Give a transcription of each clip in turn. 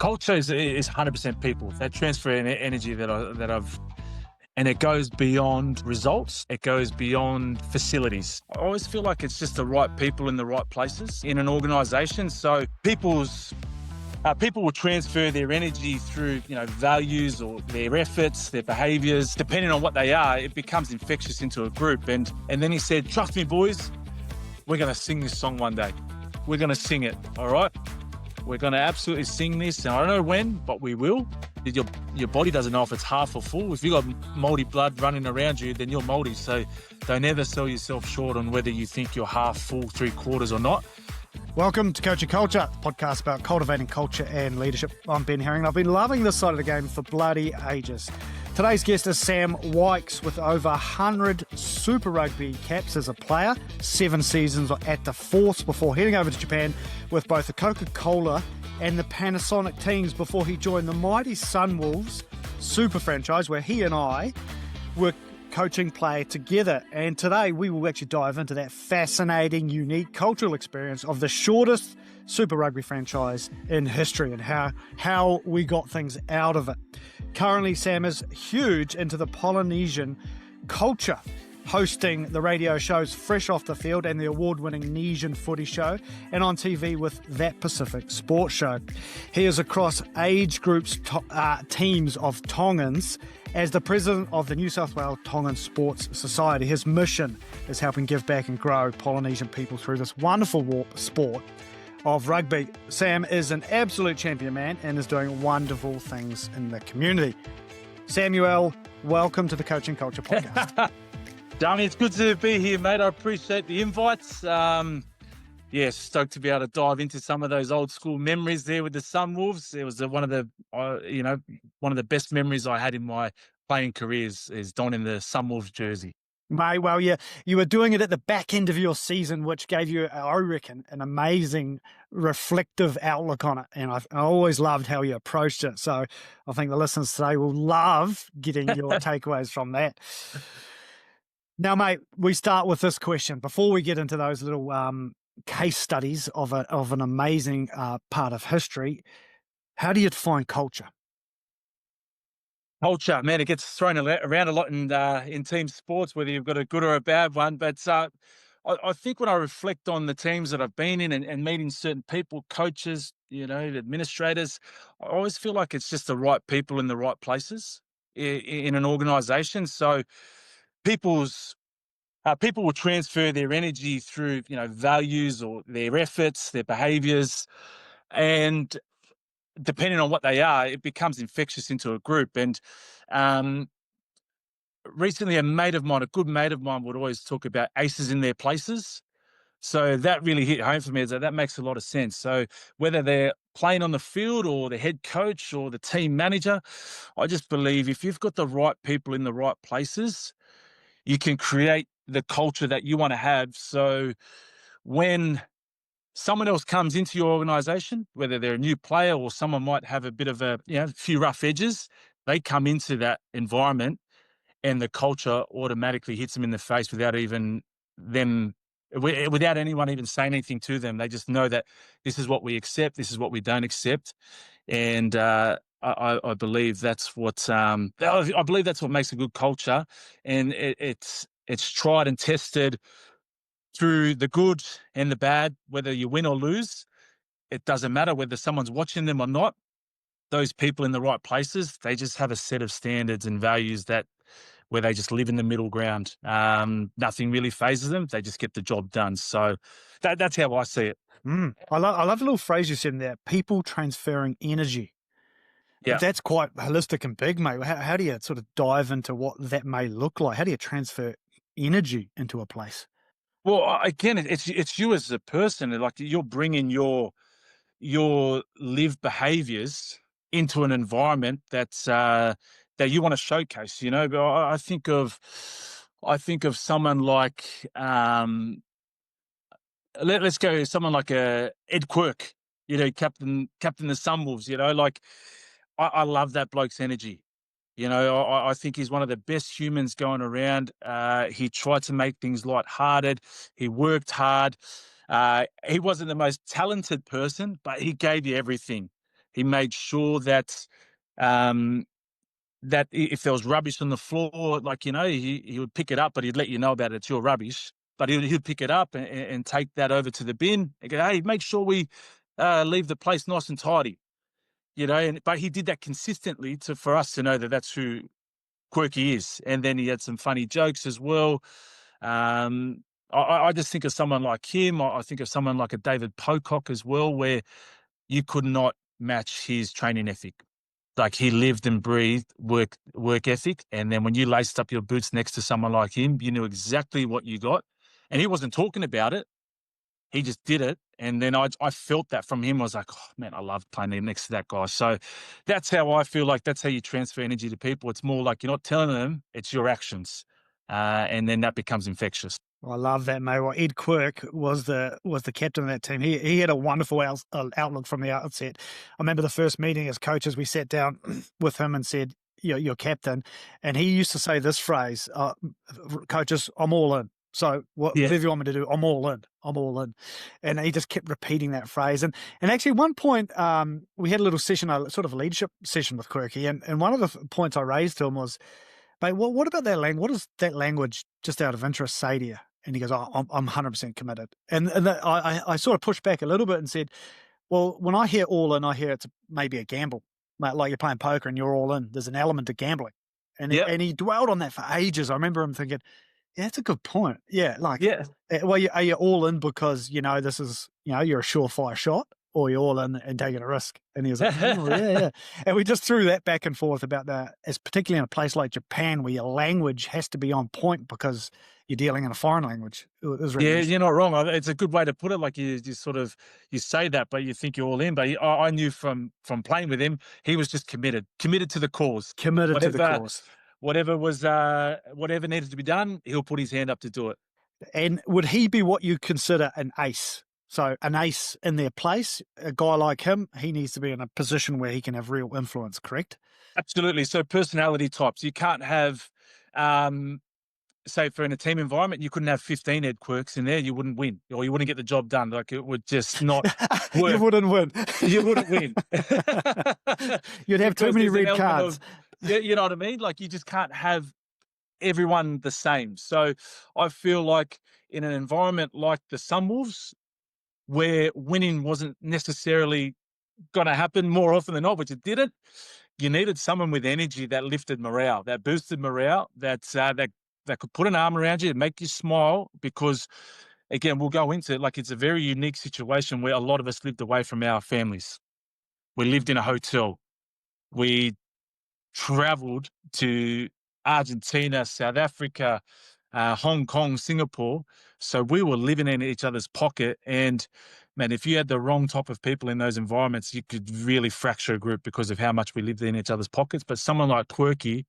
Culture is 100% people. That transfer energy that I've, and it goes beyond results. It goes beyond facilities. I always feel like it's just the right people in the right places in an organisation. So people will transfer their energy through, values or their efforts, their behaviours, depending on what they are. It becomes infectious into a group. And then he said, "Trust me, boys, we're going to sing this song one day. We're going to sing it, all right? We're going to absolutely sing this, and I don't know when, but we will." Your body doesn't know if it's half or full. If you've got mouldy blood running around you, then you're mouldy. So don't ever sell yourself short on whether you think you're half full, 3/4 or not. Welcome to Coaching Culture, the podcast about cultivating culture and leadership. I'm Ben Herring. I've been loving this side of the game for bloody ages. Today's guest is Sam Wykes, with over 100 Super Rugby caps as a player, 7 seasons at the Force before heading over to Japan with both the Coca-Cola and the Panasonic teams before he joined the mighty Sunwolves super franchise, where he and I were coaching play together. And today we will actually dive into that fascinating, unique cultural experience of the shortest Super Rugby franchise in history and how we got things out of it. Currently, Sam is huge into the Polynesian culture, hosting the radio shows Fresh Off the Field and the award-winning Nesian Footy Show, and on TV with That Pacific Sports Show. He is across age groups, teams of Tongans. As the president of the New South Wales Tongan Sports Society, his mission is helping give back and grow Polynesian people through this wonderful sport of rugby. Sam is an absolute champion, man, and is doing wonderful things in the community. Samuel, welcome to the Coaching Culture podcast. Dummy, it's good to be here, mate. I appreciate the invites. Stoked to be able to dive into some of those old school memories there with the Sunwolves. It was one of the best memories I had in my playing careers is donning the Sunwolves jersey. Mate, well, you were doing it at the back end of your season, which gave you, I reckon, an amazing reflective outlook on it. And I always loved how you approached it. So I think the listeners today will love getting your takeaways from that. Now, mate, we start with this question. Before we get into those little case studies of an amazing part of history, how do you define culture? Culture, man, it gets thrown around a lot in team sports, whether you've got a good or a bad one. But I think when I reflect on the teams that I've been in and meeting certain people, coaches, administrators, I always feel like it's just the right people in the right places in an organisation. So people will transfer their energy through, values or their efforts, their behaviours, and depending on what they are, it becomes infectious into a group. And recently, a good mate of mine would always talk about aces in their places. So that really hit home for me. That makes a lot of sense. So whether they're playing on the field or the head coach or the team manager, I just believe if you've got the right people in the right places, you can create the culture that you want to have. So when someone else comes into your organization, whether they're a new player or someone might have a bit of a few rough edges, they come into that environment and the culture automatically hits them in the face without anyone even saying anything to them. They just know that this is what we accept, this is what we don't accept. And I believe that's what makes a good culture, and it's tried and tested through the good and the bad. Whether you win or lose, it doesn't matter whether someone's watching them or not. Those people in the right places, they just have a set of standards and values where they just live in the middle ground. Nothing really phases them. They just get the job done. So that's how I see it. I love the little phrase you said in there, people transferring energy. Yeah. That's quite holistic and big, mate. How do you sort of dive into what that may look like? How do you transfer energy into a place? Well, again, it's you as a person. Like you're bringing your lived behaviours into an environment that you want to showcase. But I think of someone like let's go someone like Ed Quirk. Captain the Sunwolves. Like I love that bloke's energy. I think he's one of the best humans going around. He tried to make things lighthearted. He worked hard. He wasn't the most talented person, but he gave you everything. He made sure that if there was rubbish on the floor, like, he would pick it up, but he'd let you know about it. It's your rubbish. But he'd pick it up and take that over to the bin and go, hey, make sure we leave the place nice and tidy, but he did that consistently for us to know that that's who Quirky is. And then he had some funny jokes as well. I just think of someone like him. I think of someone like a David Pocock as well, where you could not match his training ethic. Like, he lived and breathed work ethic. And then when you laced up your boots next to someone like him, you knew exactly what you got. And he wasn't talking about it. He just did it. And then I felt that from him. I was like, oh, man, I love playing next to that guy. So that's how I feel like that's how you transfer energy to people. It's more like you're not telling them, it's your actions. And then that becomes infectious. I love that, mate. Well, Ed Quirk was the captain of that team. He had a wonderful outlook from the outset. I remember the first meeting as coaches, we sat down with him and said, you're captain. And he used to say this phrase, coaches, I'm all in. So whatever you want me to do, I'm all in. I'm all in. And he just kept repeating that phrase. And actually, at one point, we had a little session, sort of a leadership session with Quirky. And one of the points I raised to him was, mate, what about that language? What does that language, just out of interest, say to you? And he goes, I'm 100% committed. And I sort of pushed back a little bit and said, well, when I hear all in, I hear it's maybe a gamble. Like you're playing poker and you're all in. There's an element of gambling. And he dwelled on that for ages. I remember him thinking, yeah, that's a good point. Yeah, well, are you all in because, this is, you're a surefire shot, or you're all in and taking a risk? And he was like, oh, yeah. And we just threw that back and forth about as particularly in a place like Japan, where your language has to be on point because you're dealing in a foreign language. It was really you're not wrong. It's a good way to put it. Like, you say that, but you think you're all in. But I knew from playing with him, he was just committed to the cause. Committed to the cause. Whatever needed to be done, he'll put his hand up to do it. And would he be what you consider an ace? So an ace in their place, a guy like him, he needs to be in a position where he can have real influence, correct? Absolutely. So personality types, you can't have, say, for in a team environment, you couldn't have 15 Ed Quirks in there. You wouldn't win, or you wouldn't get the job done. Like, it would just not work. You wouldn't win. You wouldn't win. You'd have too many red cards. You know what I mean? Like, you just can't have everyone the same. So I feel like in an environment like the Sunwolves, where winning wasn't necessarily going to happen more often than not, which it didn't, you needed someone with energy that lifted morale, that boosted morale, that could put an arm around you and make you smile. Because, again, we'll go into it, like, it's a very unique situation where a lot of us lived away from our families. We lived in a hotel. We traveled to Argentina, South Africa, Hong Kong, Singapore. So we were living in each other's pocket. And, man, if you had the wrong type of people in those environments, you could really fracture a group because of how much we lived in each other's pockets. But someone like Quirky,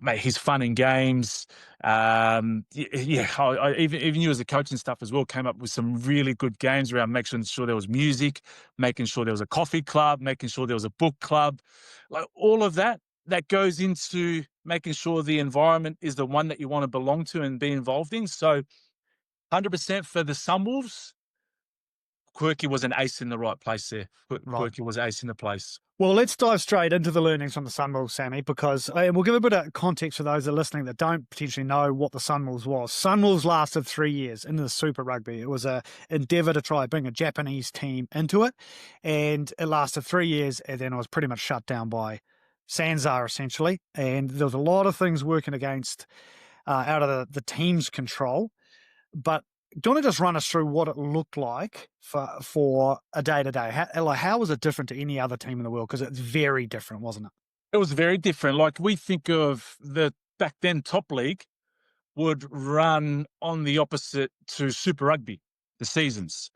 mate, his fun and games. Even you as a coach and stuff as well came up with some really good games around making sure there was music, making sure there was a coffee club, making sure there was a book club, like all of that goes into making sure the environment is the one that you want to belong to and be involved in. So 100% for the Sunwolves, Quirky was an ace in the right place there. Quirky was an ace in the place. Well, let's dive straight into the learnings from the Sunwolves, Sammy, because we'll give a bit of context for those that are listening that don't potentially know what the Sunwolves was. Sunwolves lasted 3 years in the Super Rugby. It was an endeavour to try to bring a Japanese team into it, and it lasted 3 years, and then it was pretty much shut down by Sanzar, essentially. And there was a lot of things working against out of the team's control. But do you want to just run us through what it looked like for a day-to-day? How was it different to any other team in the world? Because it's very different, wasn't it? It was very different. Like, we think of the back then top league would run on the opposite to Super Rugby, the seasons.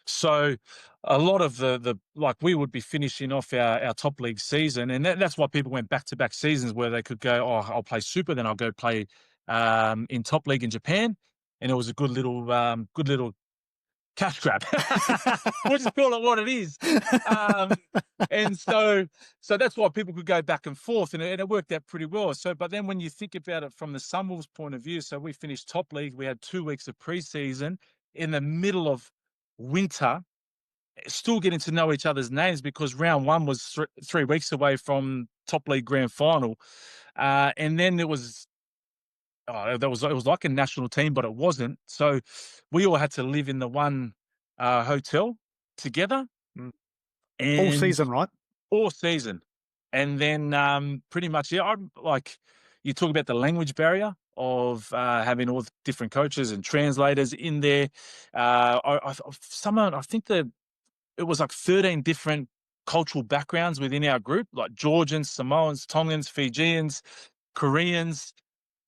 So a lot of the we would be finishing off our top league season, and that's why people went back-to-back seasons where they could go, oh, I'll play Super, then I'll go play in top league in Japan. And it was a good little cash grab. We'll just call it what it is. And so that's why people could go back and forth, and it worked out pretty well. So, but then when you think about it from the Sunwolves' point of view, so we finished top league, we had 2 weeks of preseason in the middle of winter, still getting to know each other's names because round one was 3 weeks away from top league grand final. And then it was it was like a national team, but it wasn't. So we all had to live in the one hotel together, Mm. All and season, right? all season. And then pretty much, yeah, I'm like, you talk about the language barrier of having all the different coaches and translators in there. I think that it was like 13 different cultural backgrounds within our group, like Georgians, Samoans, Tongans, Fijians, Koreans,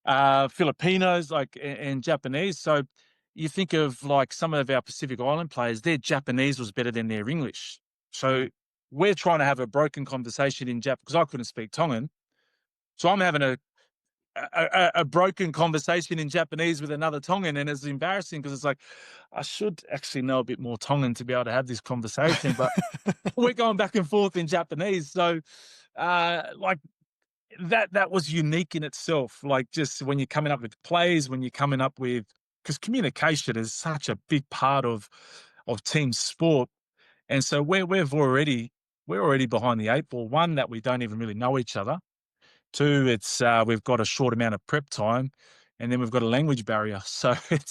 Filipinos, and Japanese. So you think of like some of our Pacific Island players, their Japanese was better than their English. So we're trying to have a broken conversation in Jap because I couldn't speak Tongan. So I'm having a broken conversation in Japanese with another Tongan, and it's embarrassing because it's like I should actually know a bit more Tongan to be able to have this conversation, but we're going back and forth in Japanese. So like that was unique in itself. Like just when you're coming up with plays, when you're coming up with because communication is such a big part of team sport. And so we're already behind the eight ball. One, that we don't even really know each other. Two, it's we've got a short amount of prep time, and then we've got a language barrier. So it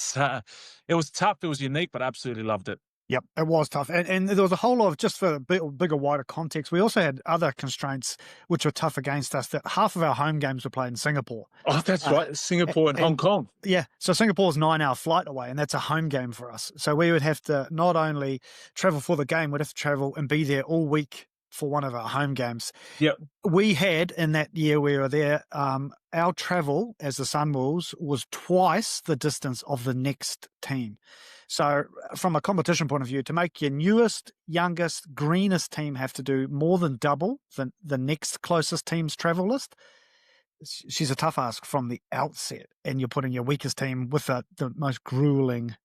was tough. It was unique, but absolutely loved it. Yep, it was tough. And there was a whole lot of, just for a bigger, wider context, we also had other constraints which were tough against us, that half of our home games were played in Singapore. Oh, that's right. Singapore and Hong Kong. Yeah. So Singapore's 9-hour flight away, and that's a home game for us. So we would have to not only travel for the game, we'd have to travel and be there all week for one of our home games. Yep. We had, in that year we were there, our travel as the Sunwolves was twice the distance of the next team. So from a competition point of view, to make your newest, youngest, greenest team have to do more than double the next closest team's travel list, she's a tough ask from the outset. And you're putting your weakest team with the most grueling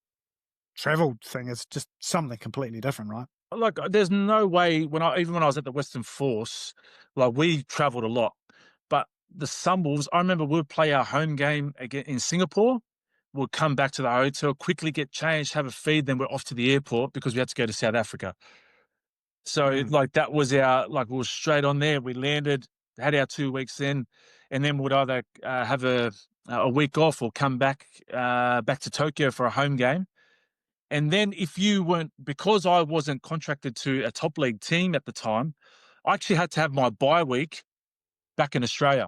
travel thing. It's just something completely different, right? Like, there's no way even when I was at the Western Force, like we traveled a lot. But the Sunwolves, I remember we'd play our home game again in Singapore. We'll come back to the hotel, quickly get changed, have a feed, then we're off to the airport because we had to go to South Africa. So like that was we were straight on there. We landed, had our 2 weeks in, and then would either have a week off or come back to Tokyo for a home game. And then if you weren't, because I wasn't contracted to a top league team at the time, I actually had to have my bye week back in Australia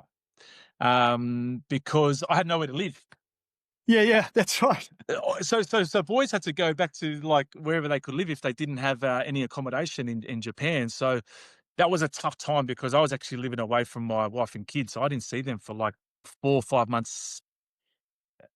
because I had nowhere to live. Yeah, that's right. So boys had to go back to like wherever they could live if they didn't have any accommodation in Japan. So that was a tough time because I was actually living away from my wife and kids. So I didn't see them for like 4 or 5 months.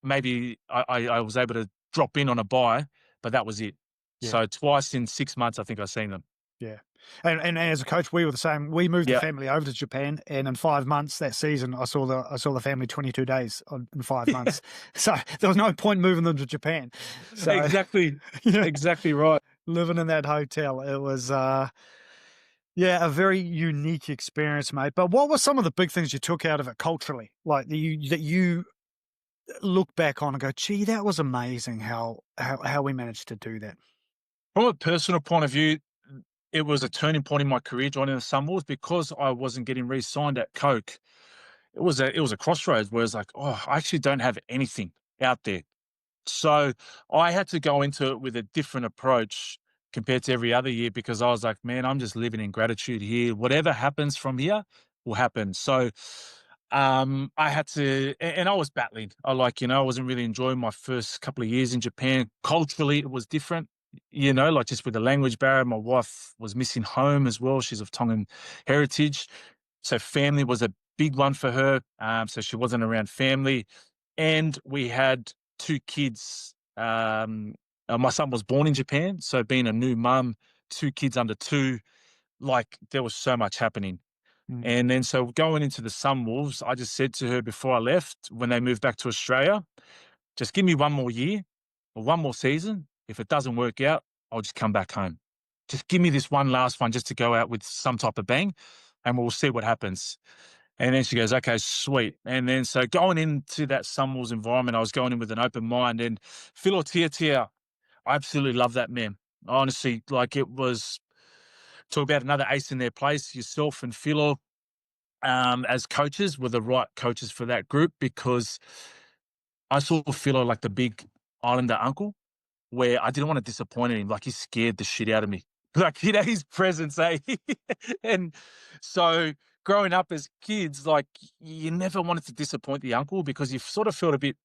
Maybe I was able to drop in on a bye, but that was it. Yeah. So twice in 6 months, I think I've seen them. Yeah. And as a coach, we were the same. We moved the family over to Japan, and in 5 months that season, I saw the family 22 days in 5 months. So there was no point moving them to Japan. So, exactly, exactly right. Living in that hotel, it was a very unique experience, mate. But what were some of the big things you took out of it culturally, like that you look back on and go, gee, that was amazing how we managed to do that? From a personal point of view, it was a turning point in my career joining the Sunwolves because I wasn't getting re-signed at Coke. It was a crossroads where it's like, oh, I actually don't have anything out there. So I had to go into it with a different approach compared to every other year because I was like, man, I'm just living in gratitude here. Whatever happens from here will happen. So I had to, and I was battling. I wasn't really enjoying my first couple of years in Japan. Culturally, it was different. Like just with the language barrier, my wife was missing home as well. She's of Tongan heritage. So family was a big one for her. So she wasn't around family. And we had 2 kids. My son was born in Japan. So being a new mum, 2 kids under 2, like there was so much happening. And then so going into the Sunwolves, I just said to her before I left, when they moved back to Australia, just give me 1 more year or 1 more season. If it doesn't work out, I'll just come back home. Just give me this one last one just to go out with some type of bang, and we'll see what happens. And then she goes, okay, sweet. And then so going into that Sunwolves environment, I was going in with an open mind. And Phil Tiatia, I absolutely love that man. Honestly, like it was talk about another ace in their place. Yourself and Philo, as coaches, were the right coaches for that group, because I saw Philo like the big Islander uncle, where I didn't want to disappoint him. Like he scared the shit out of me. Like, his presence, eh? And so growing up as kids, like you never wanted to disappoint the uncle, because you sort of felt a bit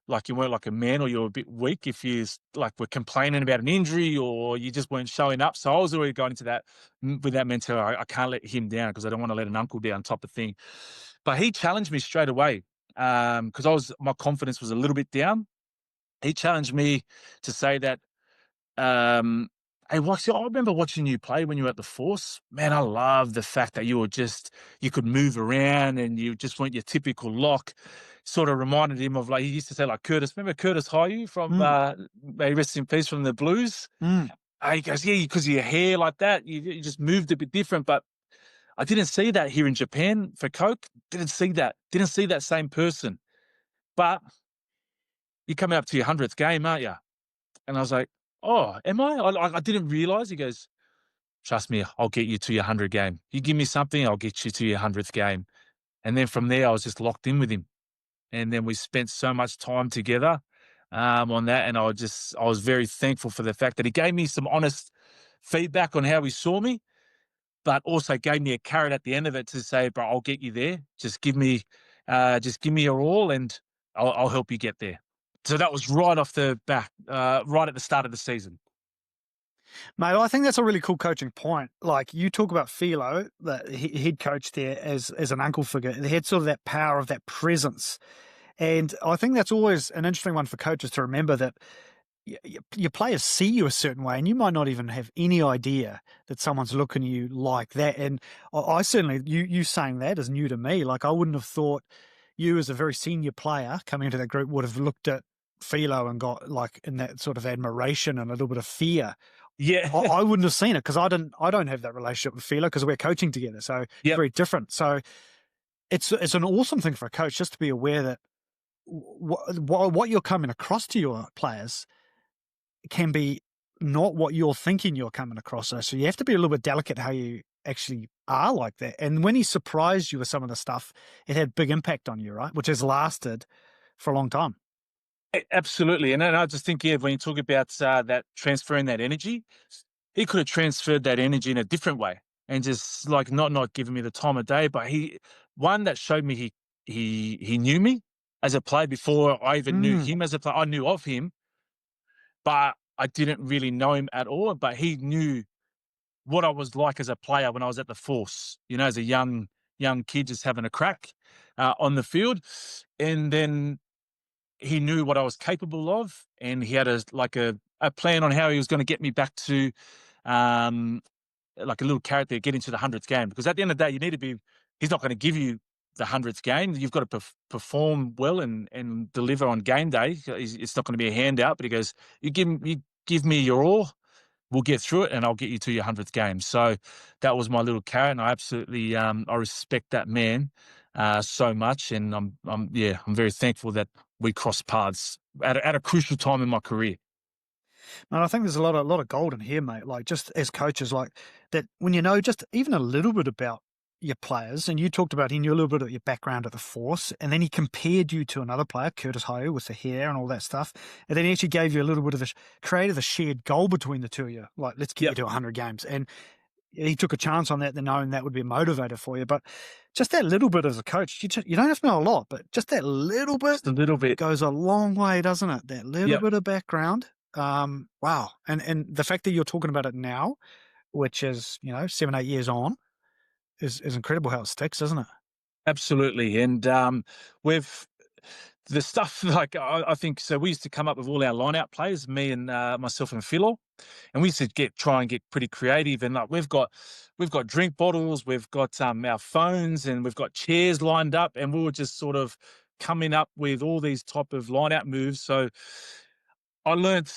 like you weren't like a man, or you were a bit weak if you like were complaining about an injury, or you just weren't showing up. So I was already going into that with that mentality. I can't let him down, because I don't want to let an uncle down type of thing. But he challenged me straight away, because my confidence was a little bit down. He challenged me to say that, hey, Waxy, I remember watching you play when you were at the Force. Man, I love the fact that you could move around and you just weren't your typical lock. Sort of reminded him of, like, he used to say, like, Curtis. Remember Curtis Hayu from, may he rest in peace, from the Blues? He goes, yeah, because of your hair like that, you just moved a bit different. But I didn't see that here in Japan for Coke. Didn't see that same person. But you're coming up to your 100th game, aren't you? And I was like, oh, am I? I didn't realize. He goes, trust me, I'll get you to your 100 game. You give me something, I'll get you to your 100th game. And then from there, I was just locked in with him. And then we spent so much time together on that. And I was very thankful for the fact that he gave me some honest feedback on how he saw me, but also gave me a carrot at the end of it to say, bro, I'll get you there. Just give me your all, and I'll help you get there. So that was right off the back, right at the start of the season. Mate, I think that's a really cool coaching point. Like, you talk about Philo, the head coach there, as an uncle figure. He had sort of that power of that presence. And I think that's always an interesting one for coaches to remember, that your players see you a certain way, and you might not even have any idea that someone's looking at you like that. And I certainly, you saying that is new to me. Like, I wouldn't have thought you, as a very senior player coming into that group, would have looked at Philo and got, like, in that sort of admiration and a little bit of fear. Yeah. I wouldn't have seen it, because I don't have that relationship with Philo, because we're coaching together. So very different. So it's an awesome thing for a coach just to be aware that what you're coming across to your players can be not what you're thinking you're coming across. So you have to be a little bit delicate how you actually are like that. And when he surprised you with some of the stuff, it had big impact on you, right? Which has lasted for a long time. Absolutely. And then I just think, when you talk about that transferring that energy, he could have transferred that energy in a different way, and just like not giving me the time of day. But that showed me he knew me as a player before I even knew him as a player. I knew of him, but I didn't really know him at all. But he knew what I was like as a player when I was at the Force, as a young kid, just having a crack on the field. And then he knew what I was capable of, and he had a plan on how he was going to get me back to, like a little carrot there, get into the 100th game. Because at the end of the day, he's not going to give you the 100th game. You've got to perform well and deliver on game day. It's not going to be a handout, but he goes, you give me your all, we'll get through it, and I'll get you to your 100th game. So that was my little carrot, and I absolutely, I respect that man so much, and I'm very thankful that we crossed paths at a crucial time in my career. And I think there's a lot of gold in here, mate. Like, just as coaches, like that, when you know just even a little bit about your players, and you talked about he knew a little bit of your background at the Force, and then he compared you to another player, Curtis Hayu, with the hair and all that stuff, and then he actually gave you a little bit of created a shared goal between the two of you, like, let's get you to 100 games. And he took a chance on that, then knowing that would be a motivator for you. But just that little bit as a coach, you don't have to know a lot, but just that little bit, goes a long way, doesn't it? That little bit of background. Wow. And the fact that you're talking about it now, which is, 7-8 years on, is incredible how it sticks, isn't it? Absolutely. And we've the stuff, like, I think, so we used to come up with all our line-out players, me and myself and Philo, and we used to try and get pretty creative. And like we've got drink bottles, we've got our phones, and we've got chairs lined up, and we were just sort of coming up with all these type of line-out moves. So I learned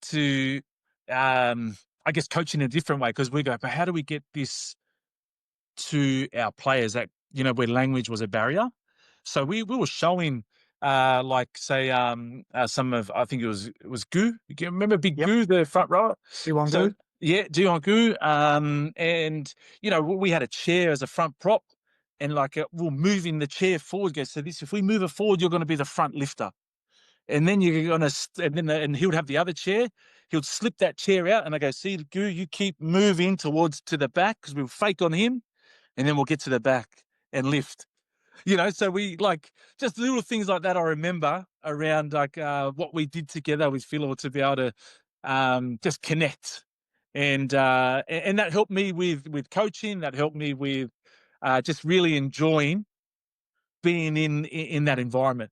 to, I guess, coach in a different way, because we go, but how do we get this to our players that, where language was a barrier? So we were showing like say some of, I think it was Goo. You remember Big Yep. Goo, the front rower? C1 So Goo. yeah, Dion Goo. And we had a chair as a front prop, and like we're moving the chair forward. Go, so this, if we move it forward, you're going to be the front lifter. And then you're gonna, and he would have the other chair. He would slip that chair out, and I go, see, Goo, you keep moving to the back because we'll fake on him, and then we'll get to the back and lift. So we like just little things like that. I remember around like what we did together with Philo to be able to just connect, and that helped me with coaching. That helped me with just really enjoying being in that environment.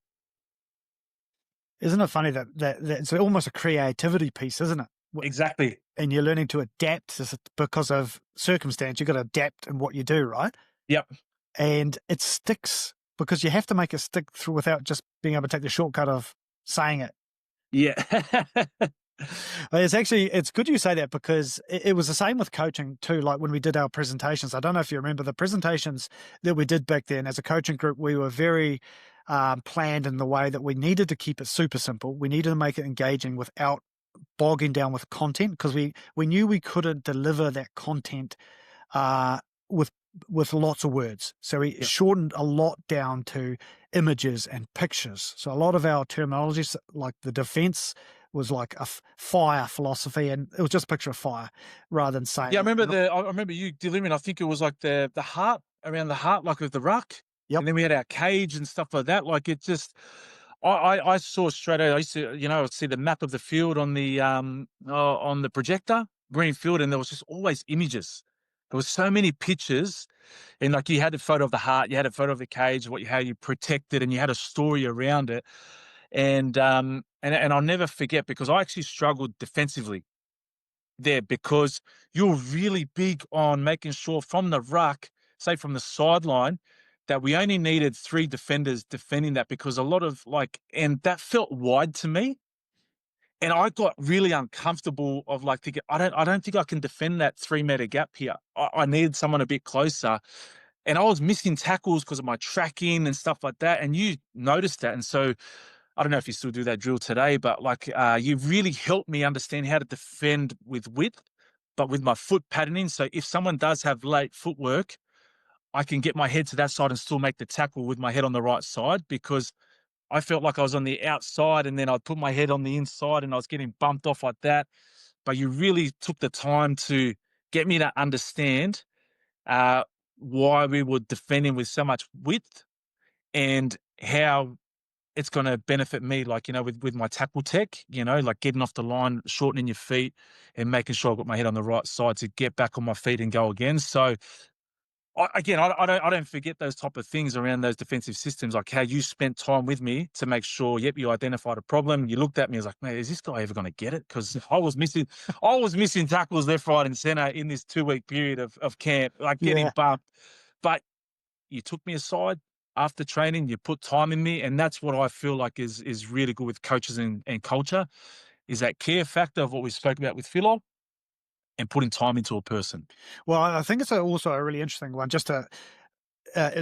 Isn't it funny that it's almost a creativity piece, isn't it? Exactly. And you're learning to adapt because of circumstance. You've got to adapt in what you do, right? Yep. And it sticks because you have to make it stick through without just being able to take the shortcut of saying it. Yeah. It's good you say that because it was the same with coaching too. Like when we did our presentations, I don't know if you remember the presentations that we did back then as a coaching group. We were very planned in the way that we needed to keep it super simple. We needed to make it engaging without bogging down with content because we knew we couldn't deliver that content with lots of words. So we shortened a lot down to images and pictures. So a lot of our terminology, like the defense, was like a fire philosophy, and it was just a picture of fire rather than saying. Yeah, I remember you delivering. I think it was like the heart, around the heart, like with the ruck. Yep. And then we had our cage and stuff like that. Like it just, I saw straight out. I used to, see the map of the field on the projector, green field, and there was just always images. There was so many pictures, and like you had a photo of the heart, you had a photo of the cage, how you protect it, and you had a story around it. And I'll never forget because I actually struggled defensively there because you're really big on making sure from the ruck, say from the sideline, that we only needed 3 defenders defending that because a lot of and that felt wide to me. And I got really uncomfortable of thinking, I don't think I can defend that 3-meter gap here. I needed someone a bit closer. And I was missing tackles because of my tracking and stuff like that. And you noticed that. And so I don't know if you still do that drill today, but you really helped me understand how to defend with width, but with my foot patterning. So if someone does have late footwork, I can get my head to that side and still make the tackle with my head on the right side because I felt like I was on the outside and then I'd put my head on the inside and I was getting bumped off like that. But you really took the time to get me to understand why we were defending with so much width and how it's going to benefit me, with my tackle tech, like getting off the line, shortening your feet and making sure I've got my head on the right side to get back on my feet and go again. So I don't forget those type of things around those defensive systems, like how you spent time with me to make sure, you identified a problem. You looked at me, I was like, man, is this guy ever going to get it? Because I was missing tackles left, right, and center in this 2-week period of camp, getting bumped. But you took me aside after training, you put time in me, and that's what I feel like is really good with coaches and culture, is that care factor of what we spoke about with Philo and putting time into a person. Well, I think it's also a really interesting one, just to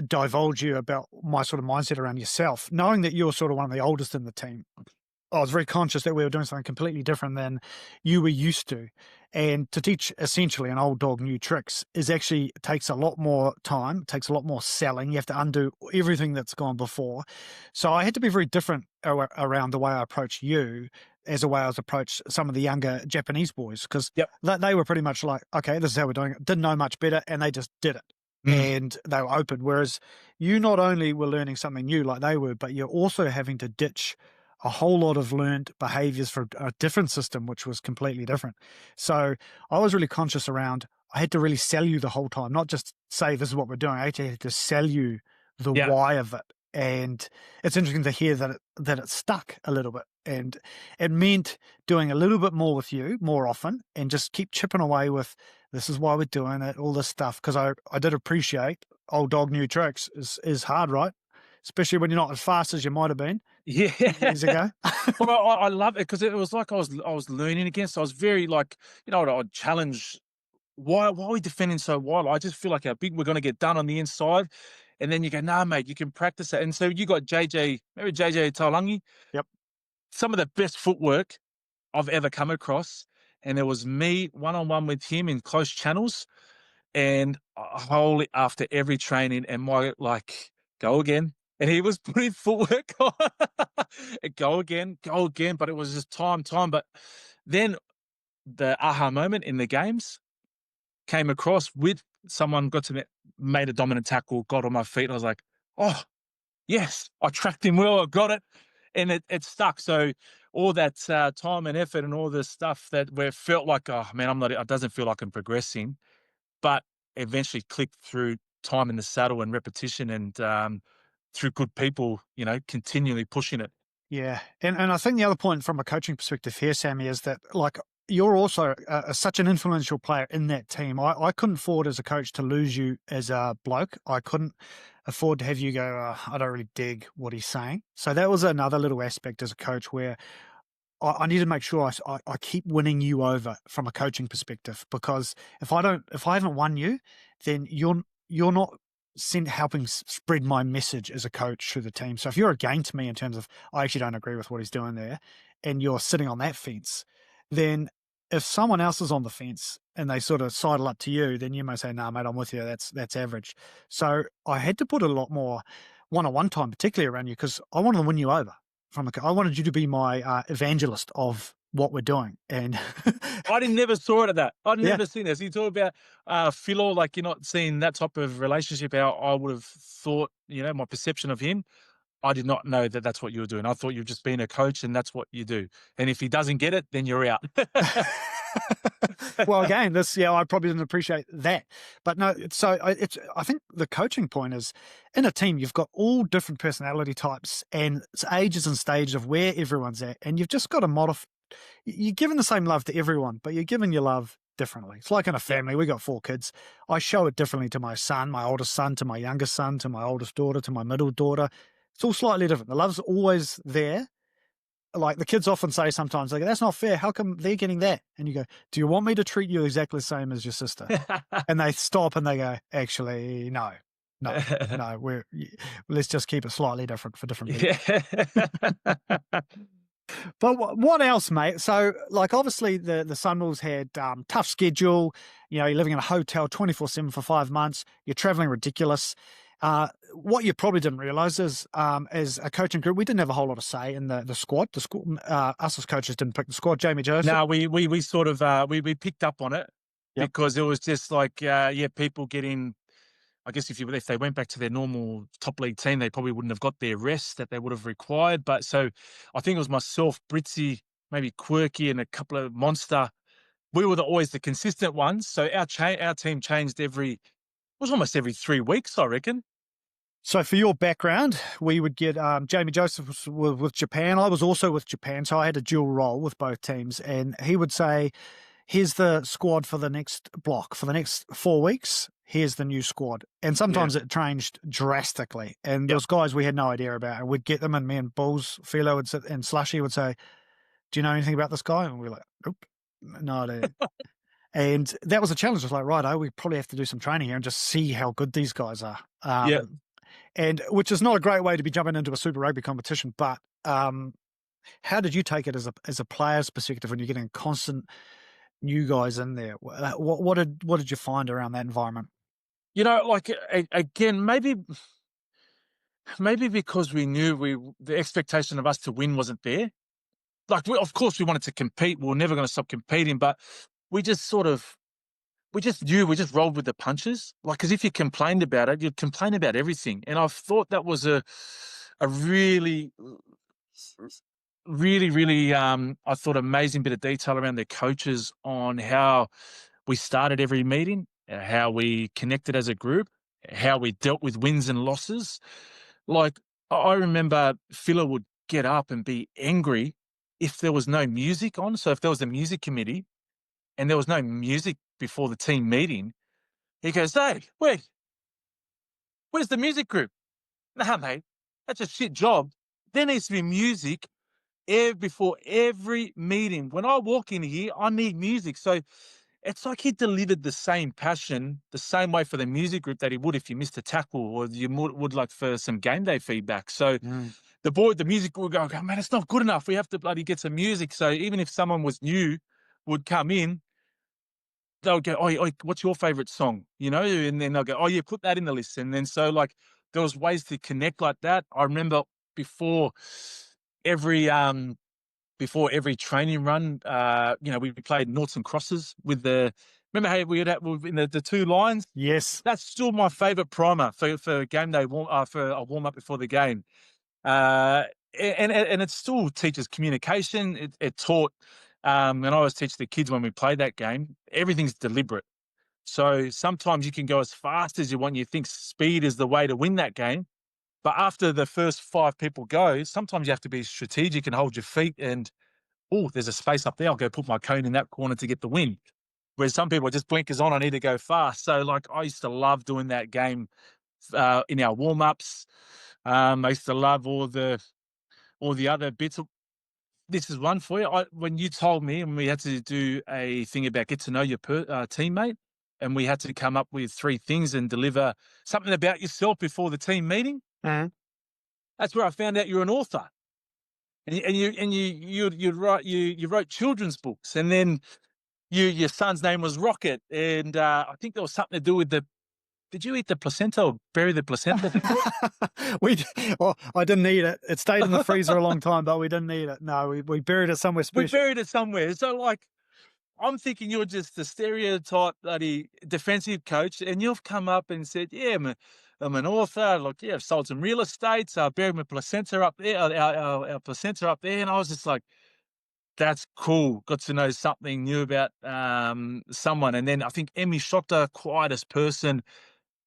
divulge you about my sort of mindset around yourself, knowing that you're sort of one of the oldest in the team. I was very conscious that we were doing something completely different than you were used to. And to teach essentially an old dog new tricks takes a lot more time, takes a lot more selling. You have to undo everything that's gone before. So I had to be very different around the way I approach you as a way I was approached some of the younger Japanese boys, because they were pretty much like, okay, this is how we're doing it. Didn't know much better, and they just did it. And they were open. Whereas you not only were learning something new like they were, but you're also having to ditch a whole lot of learned behaviours for a different system, which was completely different. So I was really conscious around, I had to really sell you the whole time, not just say this is what we're doing. I actually had to sell you the why of it. And it's interesting to hear that it stuck a little bit. And it meant doing a little bit more with you more often and just keep chipping away with, this is why we're doing it, all this stuff. Because I did appreciate old dog new tricks is hard, right? Especially when you're not as fast as you might have been years ago. Well, I love it because it was like I was learning again. So I was very I'd challenge, why are we defending so wide? I just feel like how big we're going to get done on the inside. And then you go, nah, mate, you can practice it. And so you got JJ, maybe JJ Taulangi, Yep. some of the best footwork I've ever come across. And there was me one-on-one with him in close channels, and wholly after every training, and my go again. And he was putting footwork on. Go again. But it was just time. But then the aha moment in the games came across with someone got to me, made a dominant tackle, got on my feet. I was like, oh, yes, I tracked him well. I got it. And it stuck. So all that time and effort and all this stuff that where it felt like, oh man, it doesn't feel like I'm progressing, but eventually clicked through time in the saddle and repetition and through good people, continually pushing it. Yeah. And I think the other point from a coaching perspective here, Sammy, is that you're also such an influential player in that team. I couldn't afford as a coach to lose you as a bloke. I couldn't afford to have you go, I don't really dig what he's saying. So that was another little aspect as a coach where I need to make sure I keep winning you over from a coaching perspective, because if I haven't won you, then you're not helping spread my message as a coach through the team. So if you're against me in terms of I actually don't agree with what he's doing there, and you're sitting on that fence, then if someone else is on the fence and they sort of sidle up to you, then you may say, "Nah, mate, I'm with you. That's average." So I had to put a lot more one-on-one time, particularly around you, because I wanted to win you over. I wanted you to be my evangelist of what we're doing. And I never saw it at that. I'd Yeah. never seen this. You talk about Philo, like you're not seeing that type of relationship. How I would have thought, my perception of him. I did not know that that's what you were doing. I thought you've just been a coach and that's what you do. And if he doesn't get it, then you're out. Well, again, I probably didn't appreciate that. But no, so I think the coaching point is, in a team, you've got all different personality types and it's ages and stages of where everyone's at. And you've just got to modify. You're giving the same love to everyone, but you're giving your love differently. It's like in a family. We got 4 kids. I show it differently to my son, my oldest son, to my youngest son, to my oldest daughter, to my middle daughter. It's all slightly different. The love's always there. Like the kids often say sometimes, they go, that's not fair. How come they're getting that? And you go, do you want me to treat you exactly the same as your sister? And they stop and they go, actually, no, let's just keep it slightly different for different people. Yeah. But what else, mate? So, obviously the Sunwolves had tough schedule. You're living in a hotel 24/7 for 5 months. You're traveling ridiculous. What you probably didn't realize is, as a coaching group, we didn't have a whole lot of say in the squad. The squad, us as coaches didn't pick the squad. Jamie Joseph. No, we sort of we picked up on it. Yep. Because it was just people getting. I guess if they went back to their normal top league team, they probably wouldn't have got their rest that they would have required. But so I think it was myself, Britzy, maybe Quirky, and a couple of Monster. We were always the consistent ones. So our team changed almost every 3 weeks, I reckon. So for your background, we would get Jamie Joseph was with Japan. I was also with Japan, so I had a dual role with both teams. And he would say, here's the squad for the next block. For the next 4 weeks, here's the new squad. And sometimes it changed drastically. And there was guys we had no idea about. And we'd get them, and me and Bulls, Philo would sit, and Slushy would say, do you know anything about this guy? And we're like, nope, no idea. And that was a challenge. It was like, right, we probably have to do some training here and just see how good these guys are. And which is not a great way to be jumping into a Super Rugby competition. But how did you take it as a player's perspective when you're getting constant new guys in there? What did you find around that environment? Again, maybe because we knew the expectation of us to win wasn't there. Of course, we wanted to compete. We were never going to stop competing, but we just knew, we just rolled with the punches. Because if you complained about it, you'd complain about everything. And I thought that was a really, really, really, I thought amazing bit of detail around their coaches on how we started every meeting, how we connected as a group, how we dealt with wins and losses. I remember Philo would get up and be angry if there was no music on. So if there was a music committee and there was no music before the team meeting, he goes, hey, where's the music group? Nah, mate, that's a shit job. There needs to be music before every meeting. When I walk in here, I need music. So it's like he delivered the same passion, the same way for the music group that he would if you missed a tackle or you would like for some game day feedback. So Mm. the music would go, man, it's not good enough. We have to bloody get some music. So even if someone was new, would come in, they'll go, oh, what's your favorite song? You know, and then they'll go, oh, yeah, put that in the list. And then so like there was ways to connect like that. I remember before every every training run, we played noughts and crosses with remember how we had in the two lines? Yes. That's still my favorite primer for game day, for a warm up before the game. And it still teaches communication. It taught, and I always teach the kids when we play that game, everything's deliberate. So sometimes you can go as fast as you want. You think speed is the way to win that game. But after the first 5 people go, sometimes you have to be strategic and hold your feet and, oh, there's a space up there. I'll go put my cone in that corner to get the win. Whereas some people are just blinkers on. I need to go fast. So like I used to love doing that game in our warm-ups. I used to love all the other bits. This is one for you. When you told me and we had to do a thing about get to know your teammate, and we had to come up with 3 things and deliver something about yourself before the team meeting. Mm. That's where I found out you're an author, and you wrote children's books, and then your son's name was Rocket, and I think there was something to do with the. Did you eat the placenta or bury the placenta? Well, I didn't eat it. It stayed in the freezer a long time, but we didn't eat it. No, we buried it somewhere special. We buried it somewhere. So, like, I'm thinking you're just the stereotype bloody defensive coach, and you've come up and said, "Yeah, I'm an author. Look, yeah, I've sold some real estate. So I buried my placenta up there, our placenta up there." And I was just like, "That's cool. Got to know something new about someone." And then I think Emmy Shota, quietest person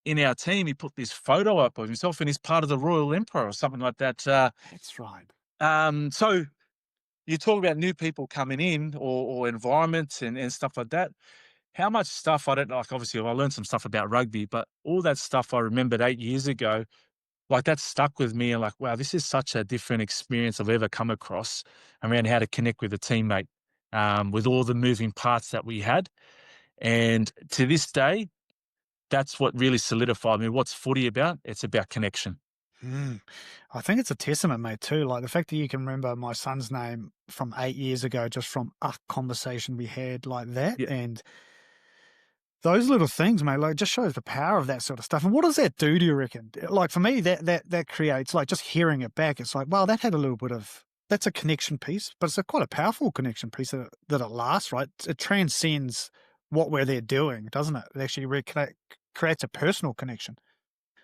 in our team, he put this photo up of himself and he's part of the Royal Emperor or something like that. That's right. So you talk about new people coming in or environments and stuff like that. How much stuff I don't like, obviously I learned some stuff about rugby, but all that stuff I remembered 8 years ago, like that stuck with me and like, wow, this is such a different experience I've ever come across around how to connect with a teammate, with all the moving parts that we had. And to this day, that's what really solidified me. What's footy about? It's about connection. Mm. I think it's a testament, mate, too. Like the fact that you can remember my son's name from 8 years ago, just from a conversation we had like that. Yeah. And those little things, mate, like just shows the power of that sort of stuff. And what does that do you reckon? Like for me, that creates, like, just hearing it back, it's like, wow, that had a little bit of, that's a connection piece, but it's quite a powerful connection piece that it lasts, right? It transcends what we're there doing, doesn't it? It actually creates a personal connection.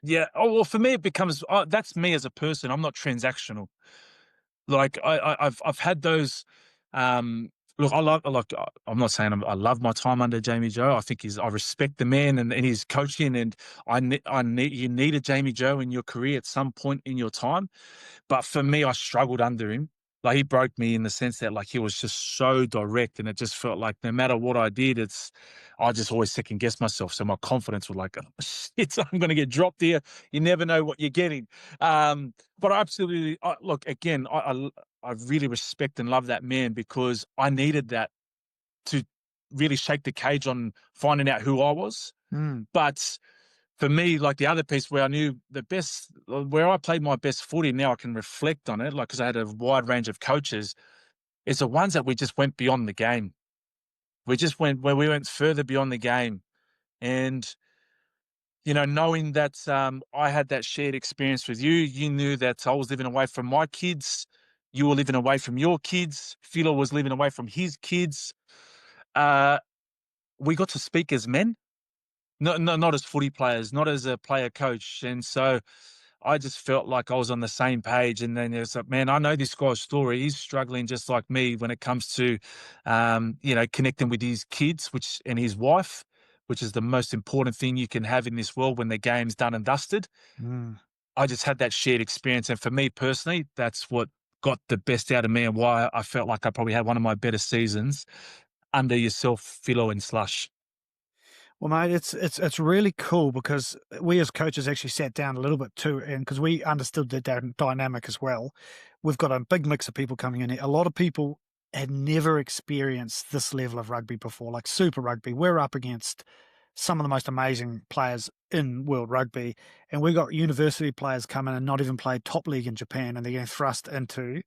Yeah. Oh, well, for me, it becomes, that's me as a person. I'm not transactional. Like I've had those, look, I'm not saying I love my time under Jamie Joe. I think I respect the man and his coaching, and you need a Jamie Joe in your career at some point in your time. But for me, I struggled under him. Like he broke me in the sense that like he was just so direct, and it just felt like no matter what I did, I just always second guess myself. So my confidence was like, oh, shit, I'm going to get dropped here. You never know what you're getting. But I absolutely, look, again, I really respect and love that man because I needed that to really shake the cage on finding out who I was. Mm. But for me, like the other piece where I knew where I played my best footy, now I can reflect on it, like, because I had a wide range of coaches, is the ones that we just went beyond the game. We went further beyond the game. And, knowing that I had that shared experience with you, you knew that I was living away from my kids. You were living away from your kids. Philo was living away from his kids. We got to speak as men. Not as footy players, not as a player coach. And so I just felt like I was on the same page. And then there's like, man, I know this guy's story. He's struggling just like me when it comes to, connecting with his kids, and his wife, which is the most important thing you can have in this world when the game's done and dusted. Mm. I just had that shared experience. And for me personally, that's what got the best out of me and why I felt like I probably had one of my better seasons under yourself, Philo and Slush. Well, mate, it's really cool because we as coaches actually sat down a little bit too, and because we understood the dynamic as well. We've got a big mix of people coming in here. A lot of people had never experienced this level of rugby before, like Super Rugby. We're up against some of the most amazing players in world rugby, and we got university players coming and not even played top league in Japan, and they're getting thrust into